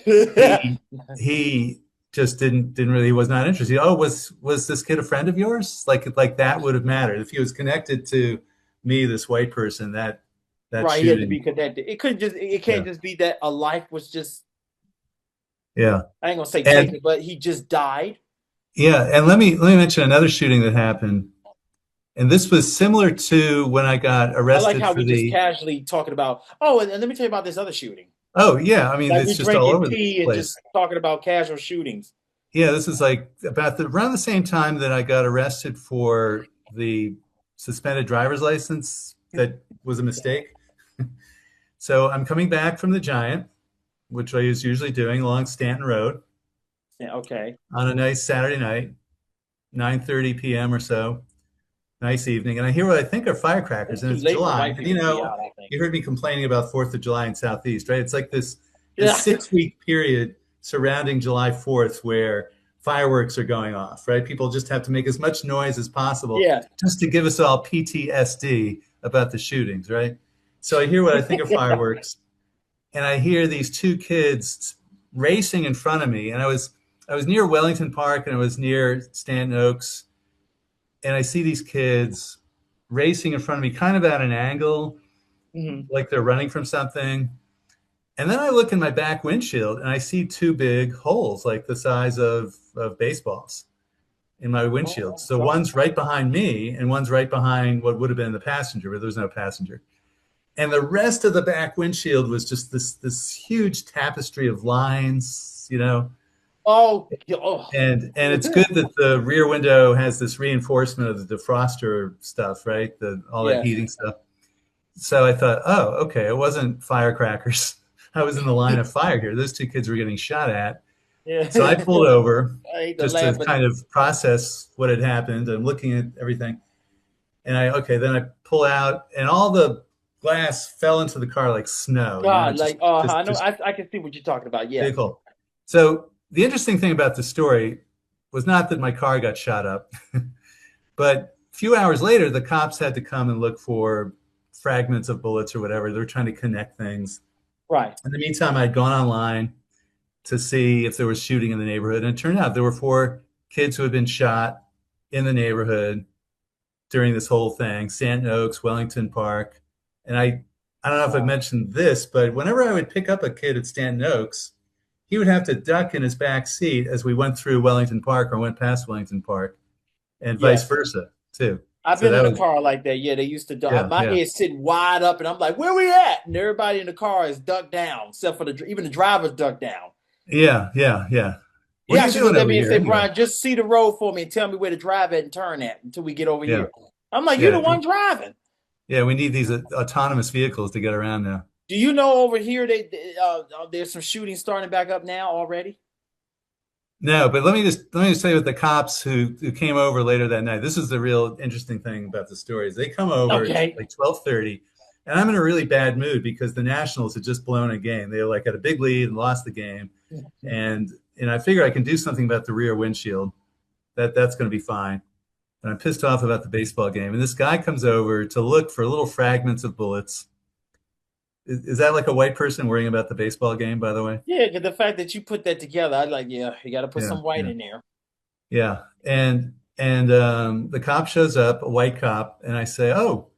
he he just didn't really, he was not interested. Oh, was this kid a friend of yours? Like that would have mattered if he was connected to me, this white person. That Right. He had to shooting, be connected. It yeah, can't just be that a life was just, yeah, I ain't gonna say and taken, but he just died. yeah, and let me mention another shooting that happened, and this was similar to when I got I like arrested how for we just the. casually talking about, oh, and let me tell you about this other shooting. Oh yeah, I mean Like it's we just all drinking over the tea and place. just talking about casual shootings. Yeah, this is like about around the same time that I got arrested for the suspended driver's license that was a mistake. So I'm coming back from the Giant, which I was usually doing along Stanton Road Yeah, okay. on a nice Saturday night, 9:30 p.m. or so, nice evening, and I hear what I think are firecrackers, It's and too it's late for July. white And people to be out, I think. you heard me complaining about Fourth of July in Southeast, right? It's like this Yeah. 6 week period surrounding July 4th where fireworks are going off, right? People just have to make as much noise as possible Yeah. just to give us all PTSD about the shootings, right? So I hear what I think are fireworks, and I hear these two kids racing in front of me, and I was near Wellington Park and I was near Stanton Oaks, and I see these kids racing in front of me, kind of at an angle, Mhm. like they're running from something. And then I look in my back windshield and I see two big holes, like the size of baseballs in my windshield. Oh So God. one's right behind me and one's right behind what would have been the passenger, but there was no passenger. And the rest of the back windshield was just this huge tapestry of lines. Oh, oh. And it's good that the rear window has this reinforcement of the defroster stuff, right? All that Yes. heating stuff. So I thought, oh, okay, it wasn't firecrackers. I was in the line of fire here. Those two kids were getting shot at. Yeah. So I pulled over I hate to just to laugh, but kind of process what had happened. I'm looking at everything. And then I pull out and all the glass fell into the car like snow, God, just like, oh, I just know, just I can see what you're talking about. Yes. big hole. So the interesting thing about the story was not that my car got shot up, but a few hours later, the cops had to come and look for fragments of bullets or whatever. They were trying to connect things. Right. In the meantime, I'd gone online to see if there was shooting in the neighborhood, and it turned out there were four kids who had been shot in the neighborhood during this whole thing: Stanton Oaks, Wellington Park. And I don't know if I Wow. mentioned this, but whenever I would pick up a kid at Stanton Oaks, he would have to duck in his back seat as we went through Wellington Park or went past Wellington Park, and vice Yes. versa too. I've So been that in a was car like that. Yeah, they used to. yeah, My yeah, head's sitting wide up, and I'm like, "Where we at?" And everybody in the car is ducked down, except for even the driver's ducked down. yeah, yeah, yeah. He What are you actually doing looked at over me and here said, anyway? "Brian, just see the road for me and tell me where to drive at and turn at until we get over Yeah, here." I'm like, "You the yeah, one driving." yeah. We need these autonomous vehicles to get around now. Do you know over here there's some shooting starting back up now already? No, but let me just tell you what the cops who came over later that night. This is the real interesting thing about the story. Is they come over at Okay. like 12:30, and I'm in a really bad mood because the Nationals had just blown a game. They like had a big lead and lost the game, and I figure I can do something about the rear windshield. That's going to be fine. And I'm pissed off about the baseball game. And this guy comes over to look for little fragments of bullets. Is that like a white person worrying about the baseball game, by the way? Yeah, 'cause the fact that you put that together, I'd like, yeah, you got to put Yeah, some white yeah. in there. Yeah, and the cop shows up, a white cop, and I say, "Oh,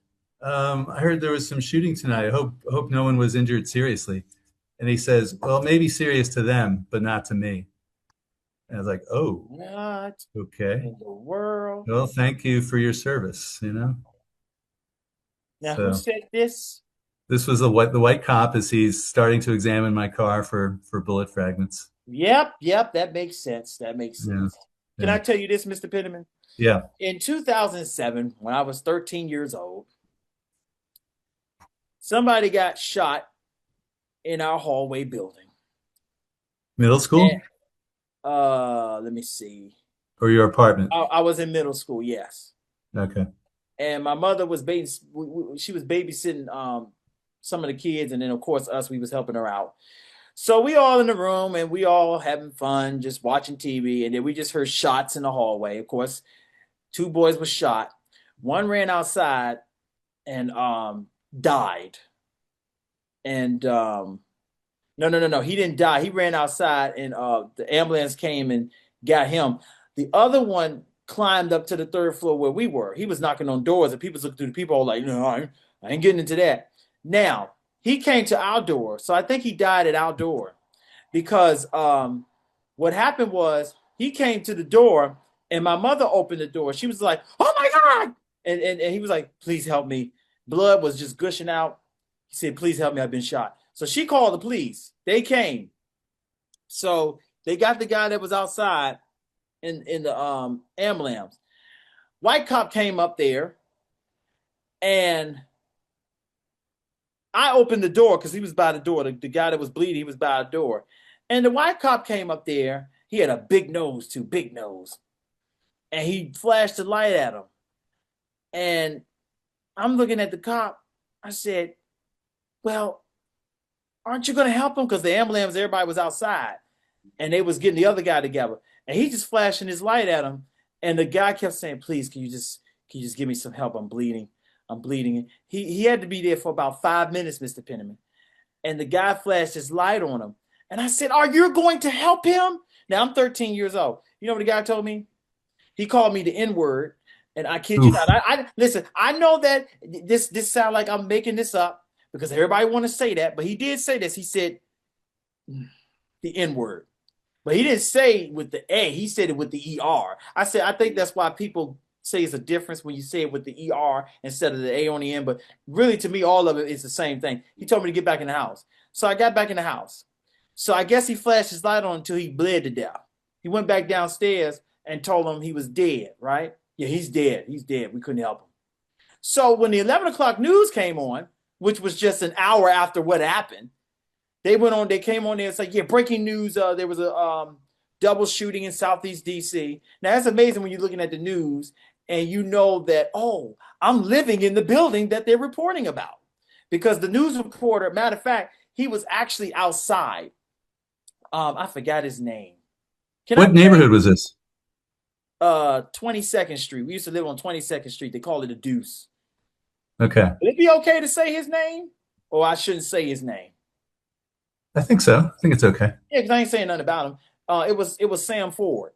I heard there was some shooting tonight. I hope no one was injured seriously." And he says, "Well, maybe serious to them, but not to me." And I was like, "Oh, What okay. in the world? Well, thank you for your service." Now, who So said this? this was the white cop as he's starting to examine my car for bullet fragments. Yep, yep, that makes sense. That makes Yeah, sense. Can I yeah, tell you this, Mr. Penniman? yeah. In 2007, when I was 13 years old, somebody got shot in our hallway building. Middle And school let me see. or your apartment? I was in middle school, yes. Okay. And my mother was she was babysitting some of the kids, and then of course us, we was helping her out. So we all in the room and we all having fun, just watching TV, and then we just heard shots in the hallway. Of course, two boys were shot. One ran outside and died. And no, he didn't die. He ran outside and the ambulance came and got him. The other one climbed up to the third floor where we were. He was knocking on doors and people was looking through the people like, no, I ain't getting into that. Now, he came to our door. So I think he died at our door because what happened was he came to the door and my mother opened the door. She was like, oh my God. And he was like, please help me. Blood was just gushing out. He said, please help me. I've been shot. So she called the police. They came. So they got the guy that was outside in the ambulance. White cop came up there and I opened the door because he was by the door. The guy that was bleeding, he was by the door. And the white cop came up there. He had a big nose too, big nose. And he flashed the light at him. And I'm looking at the cop. I said, well, aren't you going to help him? Because the ambulance, everybody was outside. And they was getting the other guy together. And he just flashing his light at him. And the guy kept saying, please, can you just give me some help? I'm bleeding. I'm bleeding. He had to be there for about 5 minutes, Mr. Penniman. And the guy flashed his light on him. And I said, are you going to help him? Now I'm 13 years old. You know what the guy told me? He called me the N-word. And I kid you not. Oof. I listen, I know that this sounds like I'm making this up because everybody want to say that, but he did say this. He said the N-word. But he didn't say with the A, he said it with the ER. I said, I think that's why people say it's a difference when you say it with the ER instead of the A on the end. But really, to me, all of it is the same thing. He told me to get back in the house. So I got back in the house. So I guess he flashed his light on until he bled to death. He went back downstairs and told him he was dead, right? Yeah, he's dead. He's dead. We couldn't help him. So when the 11 o'clock news came on, which was just an hour after what happened, they came on there and said, yeah, breaking news. There was a double shooting in Southeast DC. Now that's amazing when you're looking at the news and you know that, oh, I'm living in the building that they're reporting about. Because the news reporter, matter of fact, he was actually outside. I forgot his name. Can I What neighborhood was this? 22nd Street. We used to live on 22nd Street. They call it a deuce. Okay. Would it be okay to say his name? Or I shouldn't say his name? I think so. I think it's okay. Yeah, because I ain't saying nothing about him. It was Sam Ford.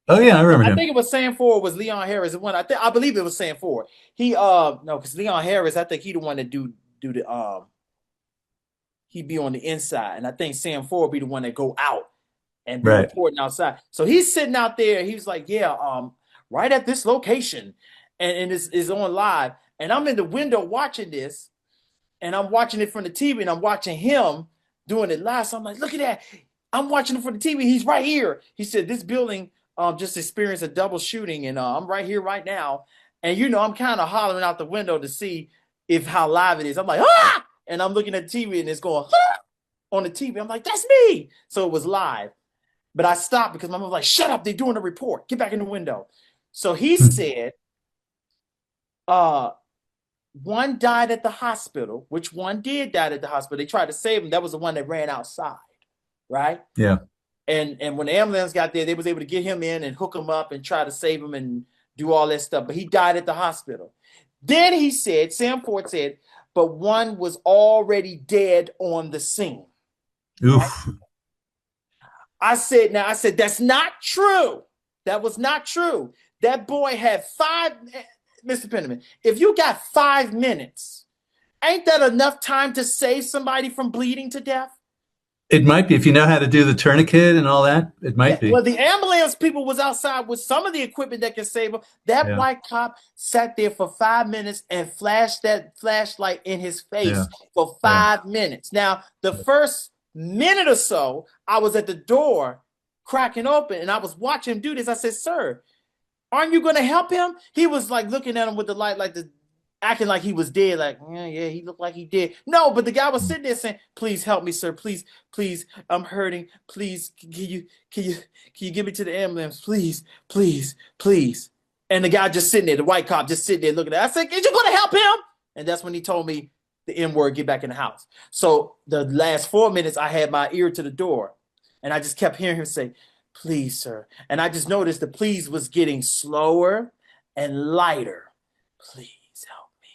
Oh yeah, I remember I him. think it was Sam Ford was Leon Harris. The one I believe it was Sam Ford. He no, because Leon Harris, I think he the one that do the he'd be on the inside. And I think Sam Ford be the one that go out and be Right. reporting outside. So he's sitting out there, he was like, yeah, right at this location. And it's on live. And I'm in the window watching this, and I'm watching it from the TV, and I'm watching him doing it live. So I'm like, look at that. I'm watching it from the TV. He's right here. He said, this building just experienced a double shooting, and I'm right here right now. And you know, I'm kind of hollering out the window to see if how live it is. I'm like, ah! And I'm looking at the TV and it's going ah! On the TV. I'm like, that's me. So it was live. But I stopped because my mom was like, shut up, they're doing a report. Get back in the window. So he said, one died at the hospital, which one did die at the hospital. They tried to save him. That was the one that ran outside, right? Yeah. And when the ambulance got there, they was able to get him in and hook him up and try to save him and do all that stuff. But he died at the hospital. Then he said, Sam Ford said, but one was already dead on the scene. Right? Oof. I said, that's not true. That was not true. That boy had Mr. Penniman, if you got 5 minutes, ain't that enough time to save somebody from bleeding to death? It might be if you know how to do the tourniquet and all that. It Yeah, might well, be. the ambulance people was outside with some of the equipment that can save him. That Yeah, white cop sat there for 5 minutes and flashed that flashlight in his yeah, face for yeah. 5 minutes. Now, the first minute or so, I was at the door cracking open and I was watching him do this. I said, "Sir, aren't you going to help him?" He was like looking at him with the light, like the acting like he was dead. Like, yeah, yeah, he looked like he did. No, but the guy was sitting there saying, "Please help me, sir. Please, please, I'm hurting. Please, can you, can you get me to the ambulance? Please, please, please." And the guy just sitting there, the white cop just sitting there looking at it. I said, "Is you going to help him?" And that's when he told me the M word, "Get back in the house." So the last 4 minutes, I had my ear to the door, and I just kept hearing him say, "Please, sir." And I just noticed the please was getting slower and lighter. "Please help me,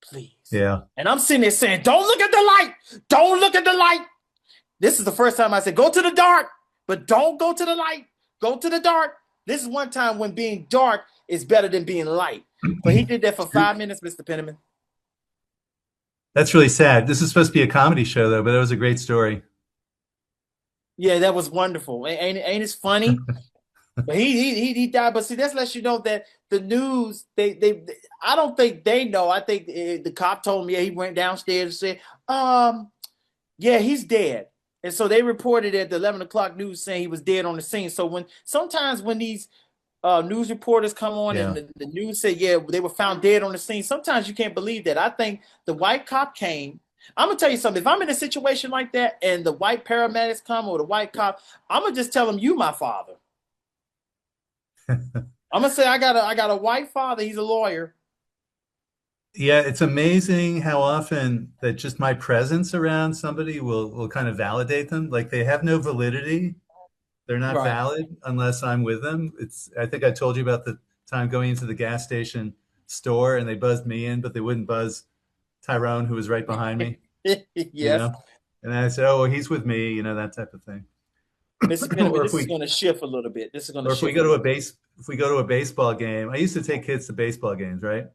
please." Yeah. And I'm sitting there saying, "Don't look at the light. Don't look at the light." This is the first time I said, "Go to the dark, but don't go to the light. Go to the dark." This is one time when being dark is better than being light. But he did that for 5 minutes, Mr. Penniman. That's really sad. This is supposed to be a comedy show, though, but that was a great story. Yeah, that was wonderful. Ain't it funny? But he died. But see, that lets you know that the news they I don't think they know. I think the cop told me, yeah, he went downstairs and said, yeah, he's dead. And so they reported at the 11 o'clock news saying he was dead on the scene. So when sometimes when these news reporters come on and Yeah. the news say, yeah, they were found dead on the scene, sometimes you can't believe that. I think the white cop came. I'm gonna tell you something. If I'm in a situation like that and the white paramedics come or the white cop, I'm gonna just tell them, "You my father." I'm gonna say, I got a white father. He's a lawyer. Yeah, it's amazing how often that just my presence around somebody will kind of validate them. Like they have no validity. They're not Right. valid unless I'm with them. It's I think I told you about the time going into the gas station store and they buzzed me in, but they wouldn't buzz Tyrone, who was right behind me, you Yes, know? And then I said, "Oh, well, he's with me," that type of thing. Mr. Penniman. Or if This is we going to shift a little bit. This is going to or if we shift a go to a little bit. base if we go to a baseball game, I used to take kids to baseball games, right?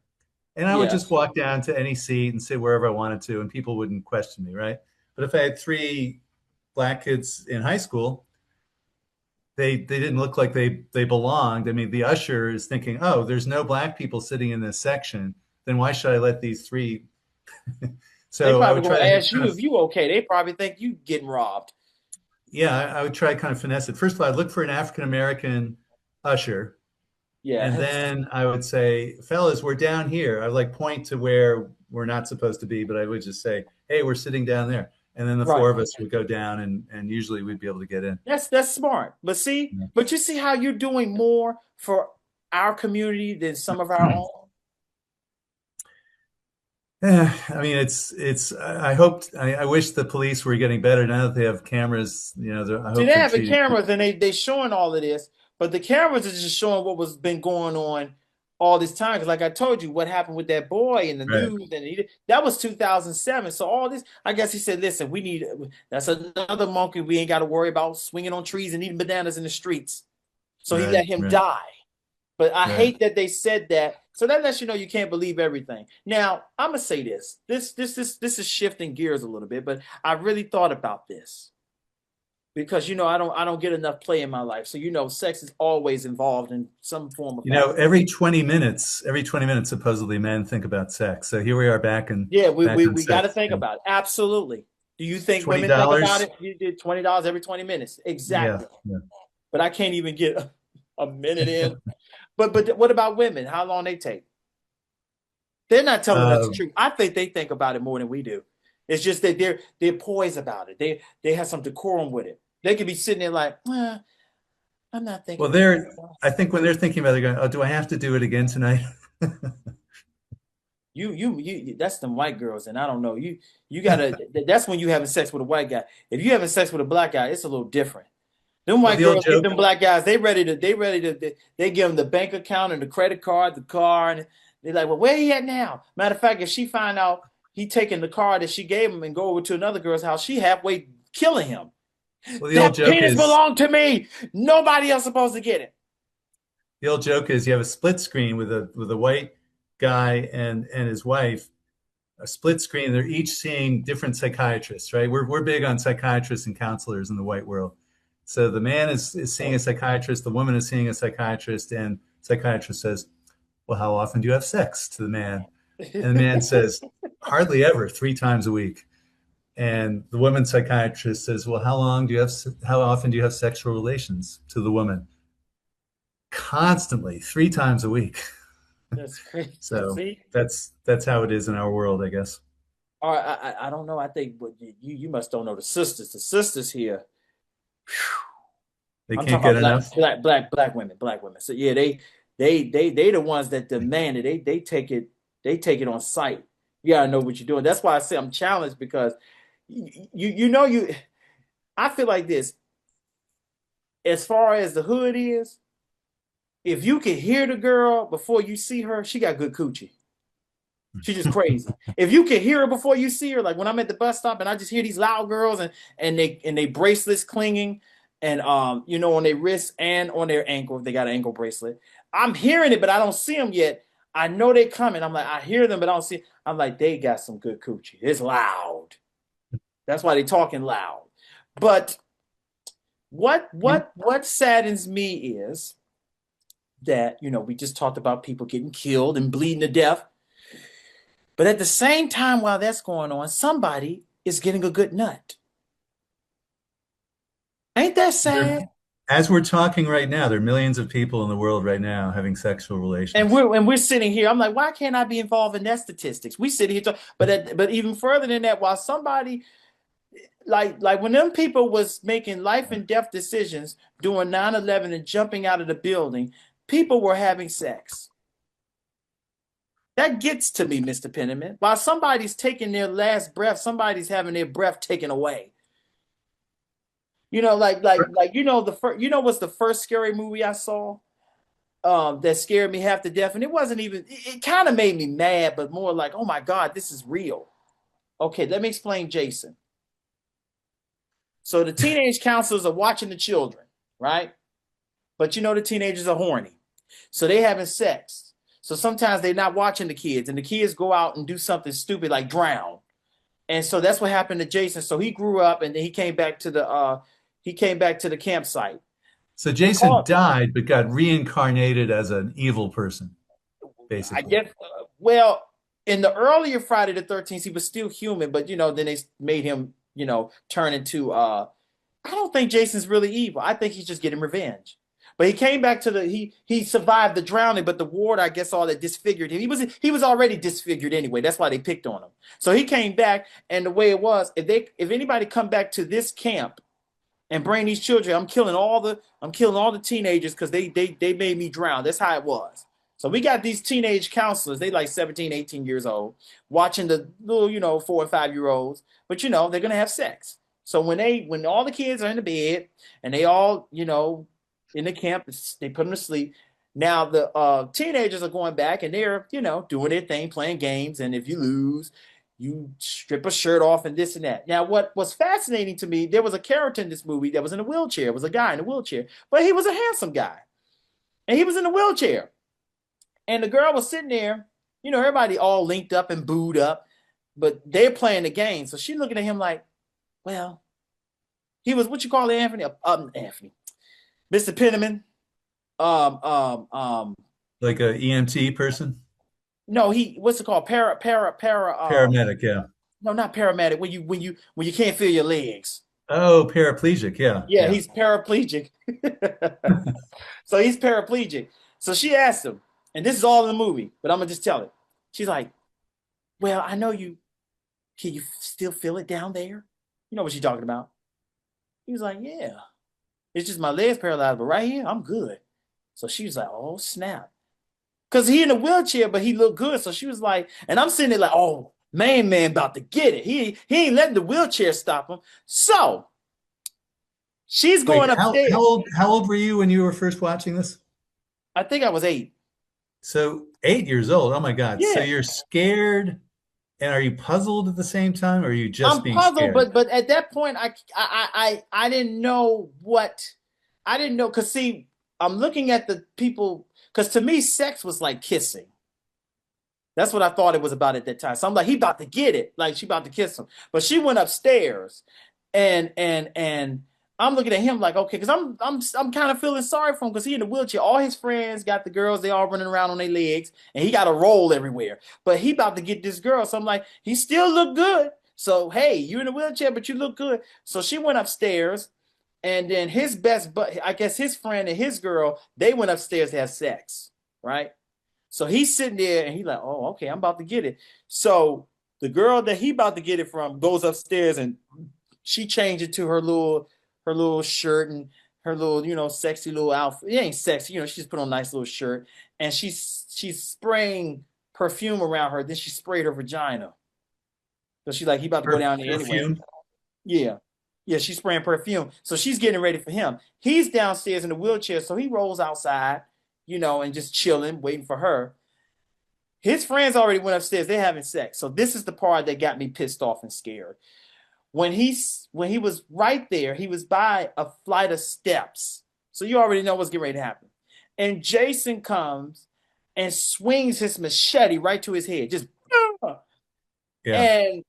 And I would just Yes. walk down to any seat and sit wherever I wanted to, and people wouldn't question me, right? But if I had three black kids in high school, they didn't look like they belonged. I mean, the usher is thinking, "Oh, there's no black people sitting in this section. Then why should I let these three?" They So I probably would try going to to ask kind you of, if you okay. They probably think you getting robbed. yeah, I would try to kind of finesse it. First of all, I'd look for an African American usher. And Yes. then I would say, "Fellas, we're down here." I would like point to where we're not supposed to be, but I would just say, "Hey, we're sitting down there." And then the Right. four of us would go down and usually we'd be able to get in. That's smart. But you see how you're doing more for our community than some of our Yeah. own. Yeah, I mean, I hoped, I wish the police were getting better now that they have cameras, I See, hope they they're having treating. cameras and they showing all of this, but the cameras are just showing what was been going on all this time. Because, like I told you, what happened with that boy in the Right, news, and that was 2007. So all this, I guess he said, "Listen, we need that's another monkey we ain't got to worry about swinging on trees and eating bananas in the streets." So he right, let him right, die. But I right. hate that they said that. So that lets you know you can't believe everything. Now I'm gonna say this. This is shifting gears a little bit, but I really thought about this because I don't get enough play in my life. So sex is always involved in some form of fashion. Every 20 minutes, supposedly men think about sex. So here we are Yeah, we back we, on we got to sex. think about it. Absolutely. Do you think Twenty women think about dollars. it? You did $20 every 20 minutes. Yeah, Exactly. yeah. But I can't even get a minute in. But what about women? How long they take? They're not telling us the Uh, truth. I think they think about it more than we do. It's just that they're poised about it. They have some decorum with it. They could be sitting there like, I'm not well, thinking about it. I think when they're thinking about it, they're going, "Oh, do I have to do it again tonight?" That's them white girls, and I don't know. You gotta that's when you having sex with a white guy. If you having sex with a black guy, it's a little different. Them Well, white the old girls give joke. them black guys, they give them the bank account and the credit card, the car, and they're like, well, where he at now? Matter of fact, if she find out he taking the car that she gave him and go over to another girl's house, she halfway killing him. Well, the old That joke penis is belonged to me. Nobody else supposed to get it. the old joke is you have a split screen with a white guy and his wife, a split screen. They're each seeing different psychiatrists, right? We're big on psychiatrists and counselors in the white world. So the man is seeing a psychiatrist, the woman is seeing a psychiatrist, and psychiatrist says, well, how often do you have sex, to the man? And the man says, hardly ever, 3 times a week. And the woman psychiatrist says, well, how often do you have sexual relations, to the woman? Constantly, 3 times a week. That's crazy. So See, that's how it is in our world, I guess. or I don't know. I think what you must don't know the sisters. The sisters here. They I'm can't talking get about enough. black women. So yeah, they the ones that demand it. They take it on sight. You gotta know what you're doing. That's why I say I'm challenged because you know you. I feel like this. As far as the hood is, if you can hear the girl before you see her, she got good coochie. She's just crazy. If you can hear her before you see her, like when I'm at the bus stop and I just hear these loud girls and they bracelets clinging and you know on their wrists and on their ankle if they got an ankle bracelet. I'm hearing it, but I don't see them yet. I know they coming. I'm like, I hear them, but I don't see. I'm like, they got some good coochie. It's loud. That's why they talking loud. But what saddens me is that we just talked about people getting killed and bleeding to death. But at the same time, while that's going on, somebody is getting a good nut. Ain't that sad? As we're talking right now, there are millions of people in the world right now having sexual And relations. we're sitting here. I'm like, why can't I be involved in that statistics? We sit here, but even further than that, while somebody like when them people was making life and death decisions doing 9/11 and jumping out of the building, people were having sex. That gets to me, Mr. Penniman. While somebody's taking their last breath, somebody's having their breath taken away. The first. What's the first scary movie I saw? That scared me half to death, and it wasn't even. It kind of made me mad, but more like, oh my God, this is real. Okay, let me explain, Jason. So the teenage counselors are watching the children, right? But the teenagers are horny, so they having sex. So sometimes they're not watching the kids, and the kids go out and do something stupid like drown. And so that's what happened to Jason. So he grew up, and then he came back to the campsite. So They Jason called, died, but got reincarnated as an evil person, I basically. guess, well, in the earlier Friday the 13th, he was still human, but then they made him, turn into. I don't think Jason's really evil. I think he's just getting revenge. But he came back to he survived the drowning, but the ward, I guess, all that disfigured him. He was already disfigured anyway. That's why they picked on him. So he came back, and the way it was, if anybody come back to this camp and bring these children, I'm killing all the teenagers because they made me drown. That's how it was. So we got these teenage counselors, they like 17, 18 years old, watching the little, 4 and 5 year olds, but they're gonna have sex. So when all the kids are in the bed and they all, in the camp, they put them to sleep. Now the teenagers are going back and they're, doing their thing, playing games. And if you lose, you strip a shirt off and this and that. Now, what was fascinating to me, there was a character in this movie that was in a wheelchair. It was a guy in a wheelchair, but he was a handsome guy. And he was in a wheelchair. And the girl was sitting there, everybody all linked up and booed up, but they're playing the game. So she's looking at him like, well, he was what you call it, Anthony? Anthony. Mr. Penniman. Like a EMT person? No, what's it called? Para. Paramedic, yeah. No, not paramedic. When you can't feel your legs. Oh, paraplegic, yeah, Yeah, yeah. he's paraplegic. So he's paraplegic. So she asked him, and this is all in the movie, but I'm gonna just tell it. She's like, "Well, I know you. Can you still feel it down there? You know what she's talking about?" He was like, "Yeah. It's just my legs paralyzed, but right here, I'm good." So she was like, "Oh snap!" Because he in a wheelchair, but he looked good. So she was like, and I'm sitting there like, "Oh man, about to get it. He ain't letting the wheelchair stop him." So she's Wait, going how upstairs. old were you when you were first watching this? I think I was 8. So 8 years old. Oh my God. So Yeah, you're scared, and are you puzzled at the same time, or are you just I'm being puzzled, scared? but at that point, I didn't know what I didn't know. Cause see, I'm looking at the people. Cause to me, sex was like kissing. That's what I thought it was about at that time. So I'm like, he about to get it. Like she about to kiss him. But she went upstairs and I'm looking at him like, okay, because I'm kind of feeling sorry for him because he in the wheelchair. All his friends got the girls, they all running around on their legs, and he got to roll everywhere. But he about to get this girl. So I'm like, he still look good. So hey, you in a wheelchair, but you look good. So she went upstairs, and then his best but I guess his friend and his girl, they went upstairs to have sex, right? So he's sitting there and he's like, oh, okay, I'm about to get it. So the girl that he about to get it from goes upstairs and she changed it to her little shirt and her little, sexy little outfit. It ain't sexy, she just put on a nice little shirt and she's spraying perfume around her. Then she sprayed her vagina. So she's like, he about to go down there anyway. Perfume. Yeah. Yeah, she's spraying perfume. So she's getting ready for him. He's downstairs in the wheelchair, so he rolls outside, and just chilling, waiting for her. His friends already went upstairs. They're having sex. So this is the part that got me pissed off and scared. When he was right there, he was by a flight of steps. So you already know what's getting ready to happen. And Jason comes and swings his machete right to his head. Just Yeah. and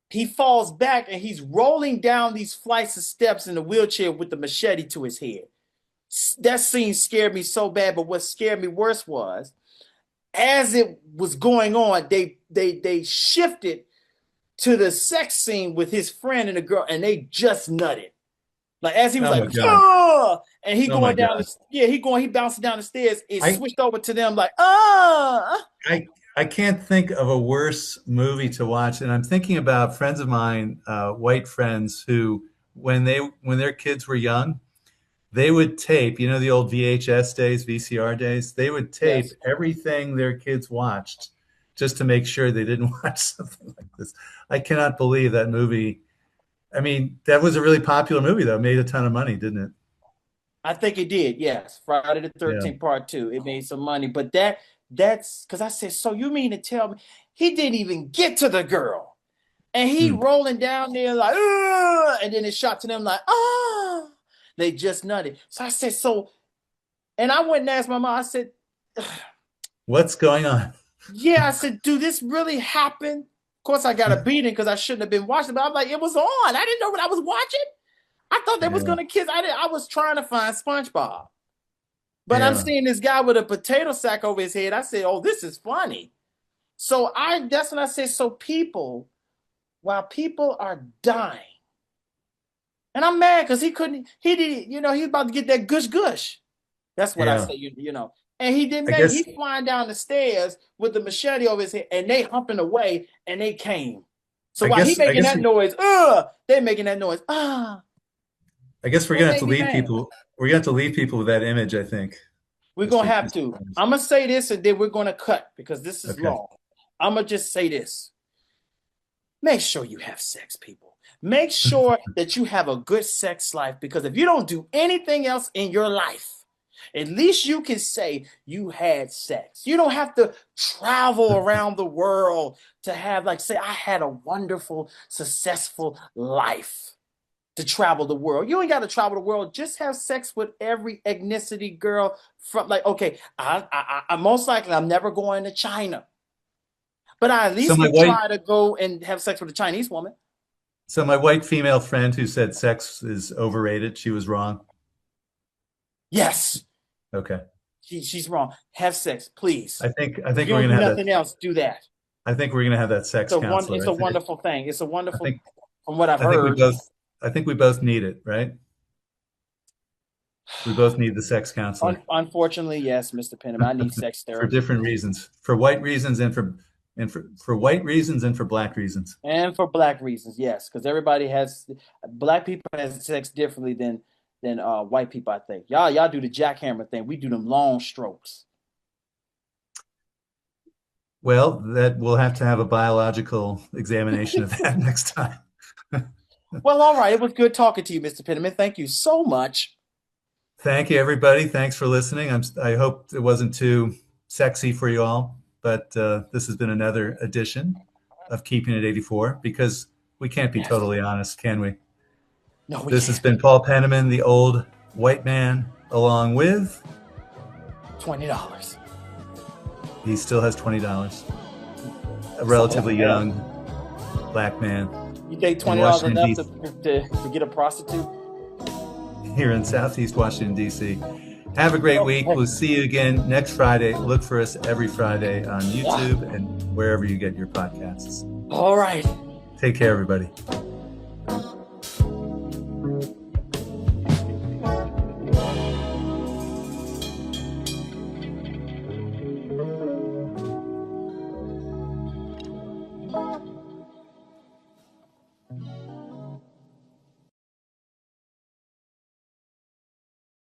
he falls back and he's rolling down these flights of steps in a wheelchair with the machete to his head. That scene scared me so bad, but what scared me worse was as it was going on, they shifted to the sex scene with his friend and the girl, and they just nutted. Like as he was Oh like, my God. oh, and he Oh my going down God. he bouncing down the stairs. It I, switched over to them like, ah. I can't think of a worse movie to watch. And I'm thinking about friends of mine, white friends who, when their kids were young, they would tape, the old VHS days, VCR days, they would tape Yes. everything their kids watched just to make sure they didn't watch something like this. I cannot believe that movie. I mean, that was a really popular movie, though. It made a ton of money, didn't it? I think it did. Yes, Friday the Yeah. 13th Part Two. It made some money, but that's because I said, so you mean to tell me he didn't even get to the girl, and he Hmm. rolling down there like, ugh, and then it shot to them like, ah, they just nutted. So I said, so, and I went and asked my mom. I said, What's going on? yeah, I said, do this really happen? Of course, I got a beating because I shouldn't have been watching, but I'm like, it was on. I didn't know what I was watching. I thought they was Yeah. gonna kiss. I was trying to find SpongeBob. But I'm Yeah. seeing this guy with a potato sack over his head. I said, "Oh, this is funny." So that's when I said, so while people are dying, and I'm mad because he couldn't, he did, he's about to get that gush gush. That's what I Yeah. say, And he didn't I make. guess He's flying down the stairs with the machete over his head, and they humping away, and they came. So I while he guess I making guess that noise, they making that noise, I guess we're that gonna have made to me leave mad. people. We're gonna have to leave people with that image, I think, We're gonna Mr. have Mr. to. Thomas. I'm gonna say this, and then we're gonna cut because this is Okay. long. I'm gonna just say this. Make sure you have sex, people. Make sure that you have a good sex life because if you don't do anything else in your life, at least you can say you had sex. You don't have to travel around the world to have, like, say, I had a wonderful, successful life to travel the world. You ain't got to travel the world. Just have sex with every ethnicity girl from, like, okay, I most likely I'm never going to China. But I at So least my could white try to go and have sex with a Chinese woman. so my white female friend who said sex is overrated, she was wrong. Yes, Okay. she's wrong. Have sex, please. I If think you we're don't gonna do have that. nothing else, do that. I think we're gonna have that sex counselor. It's a wonderful thing. It's a I wonderful, think from what I've I think we heard. both I think we both need it, right? We both need the sex counselor Unfortunately, yes, Mr. Penham, I need sex for therapy different reasons, for white reasons and for white reasons and for black reasons. and for black reasons. Yes, because everybody has black people has sex differently than white people. I think y'all do the jackhammer thing. We do them long strokes. Well, that we'll have to have a biological examination of that next time. Well, all right. It was good talking to you, Mr. Penniman. Thank you so much. Thank you, everybody. Thanks for listening. I hope it wasn't too sexy for you all, but this has been another edition of Keeping It 84 because we can't be Yes. totally honest, can we? No, we This has can't. been Paul Penniman, the old white man, along with $20. He still has $20. A relatively young black man. You think $20 enough to get a prostitute? Here in Southeast Washington, D.C. Have a great week. We'll see you again next Friday. Look for us every Friday on YouTube and wherever you get your podcasts. All right. Take care, everybody.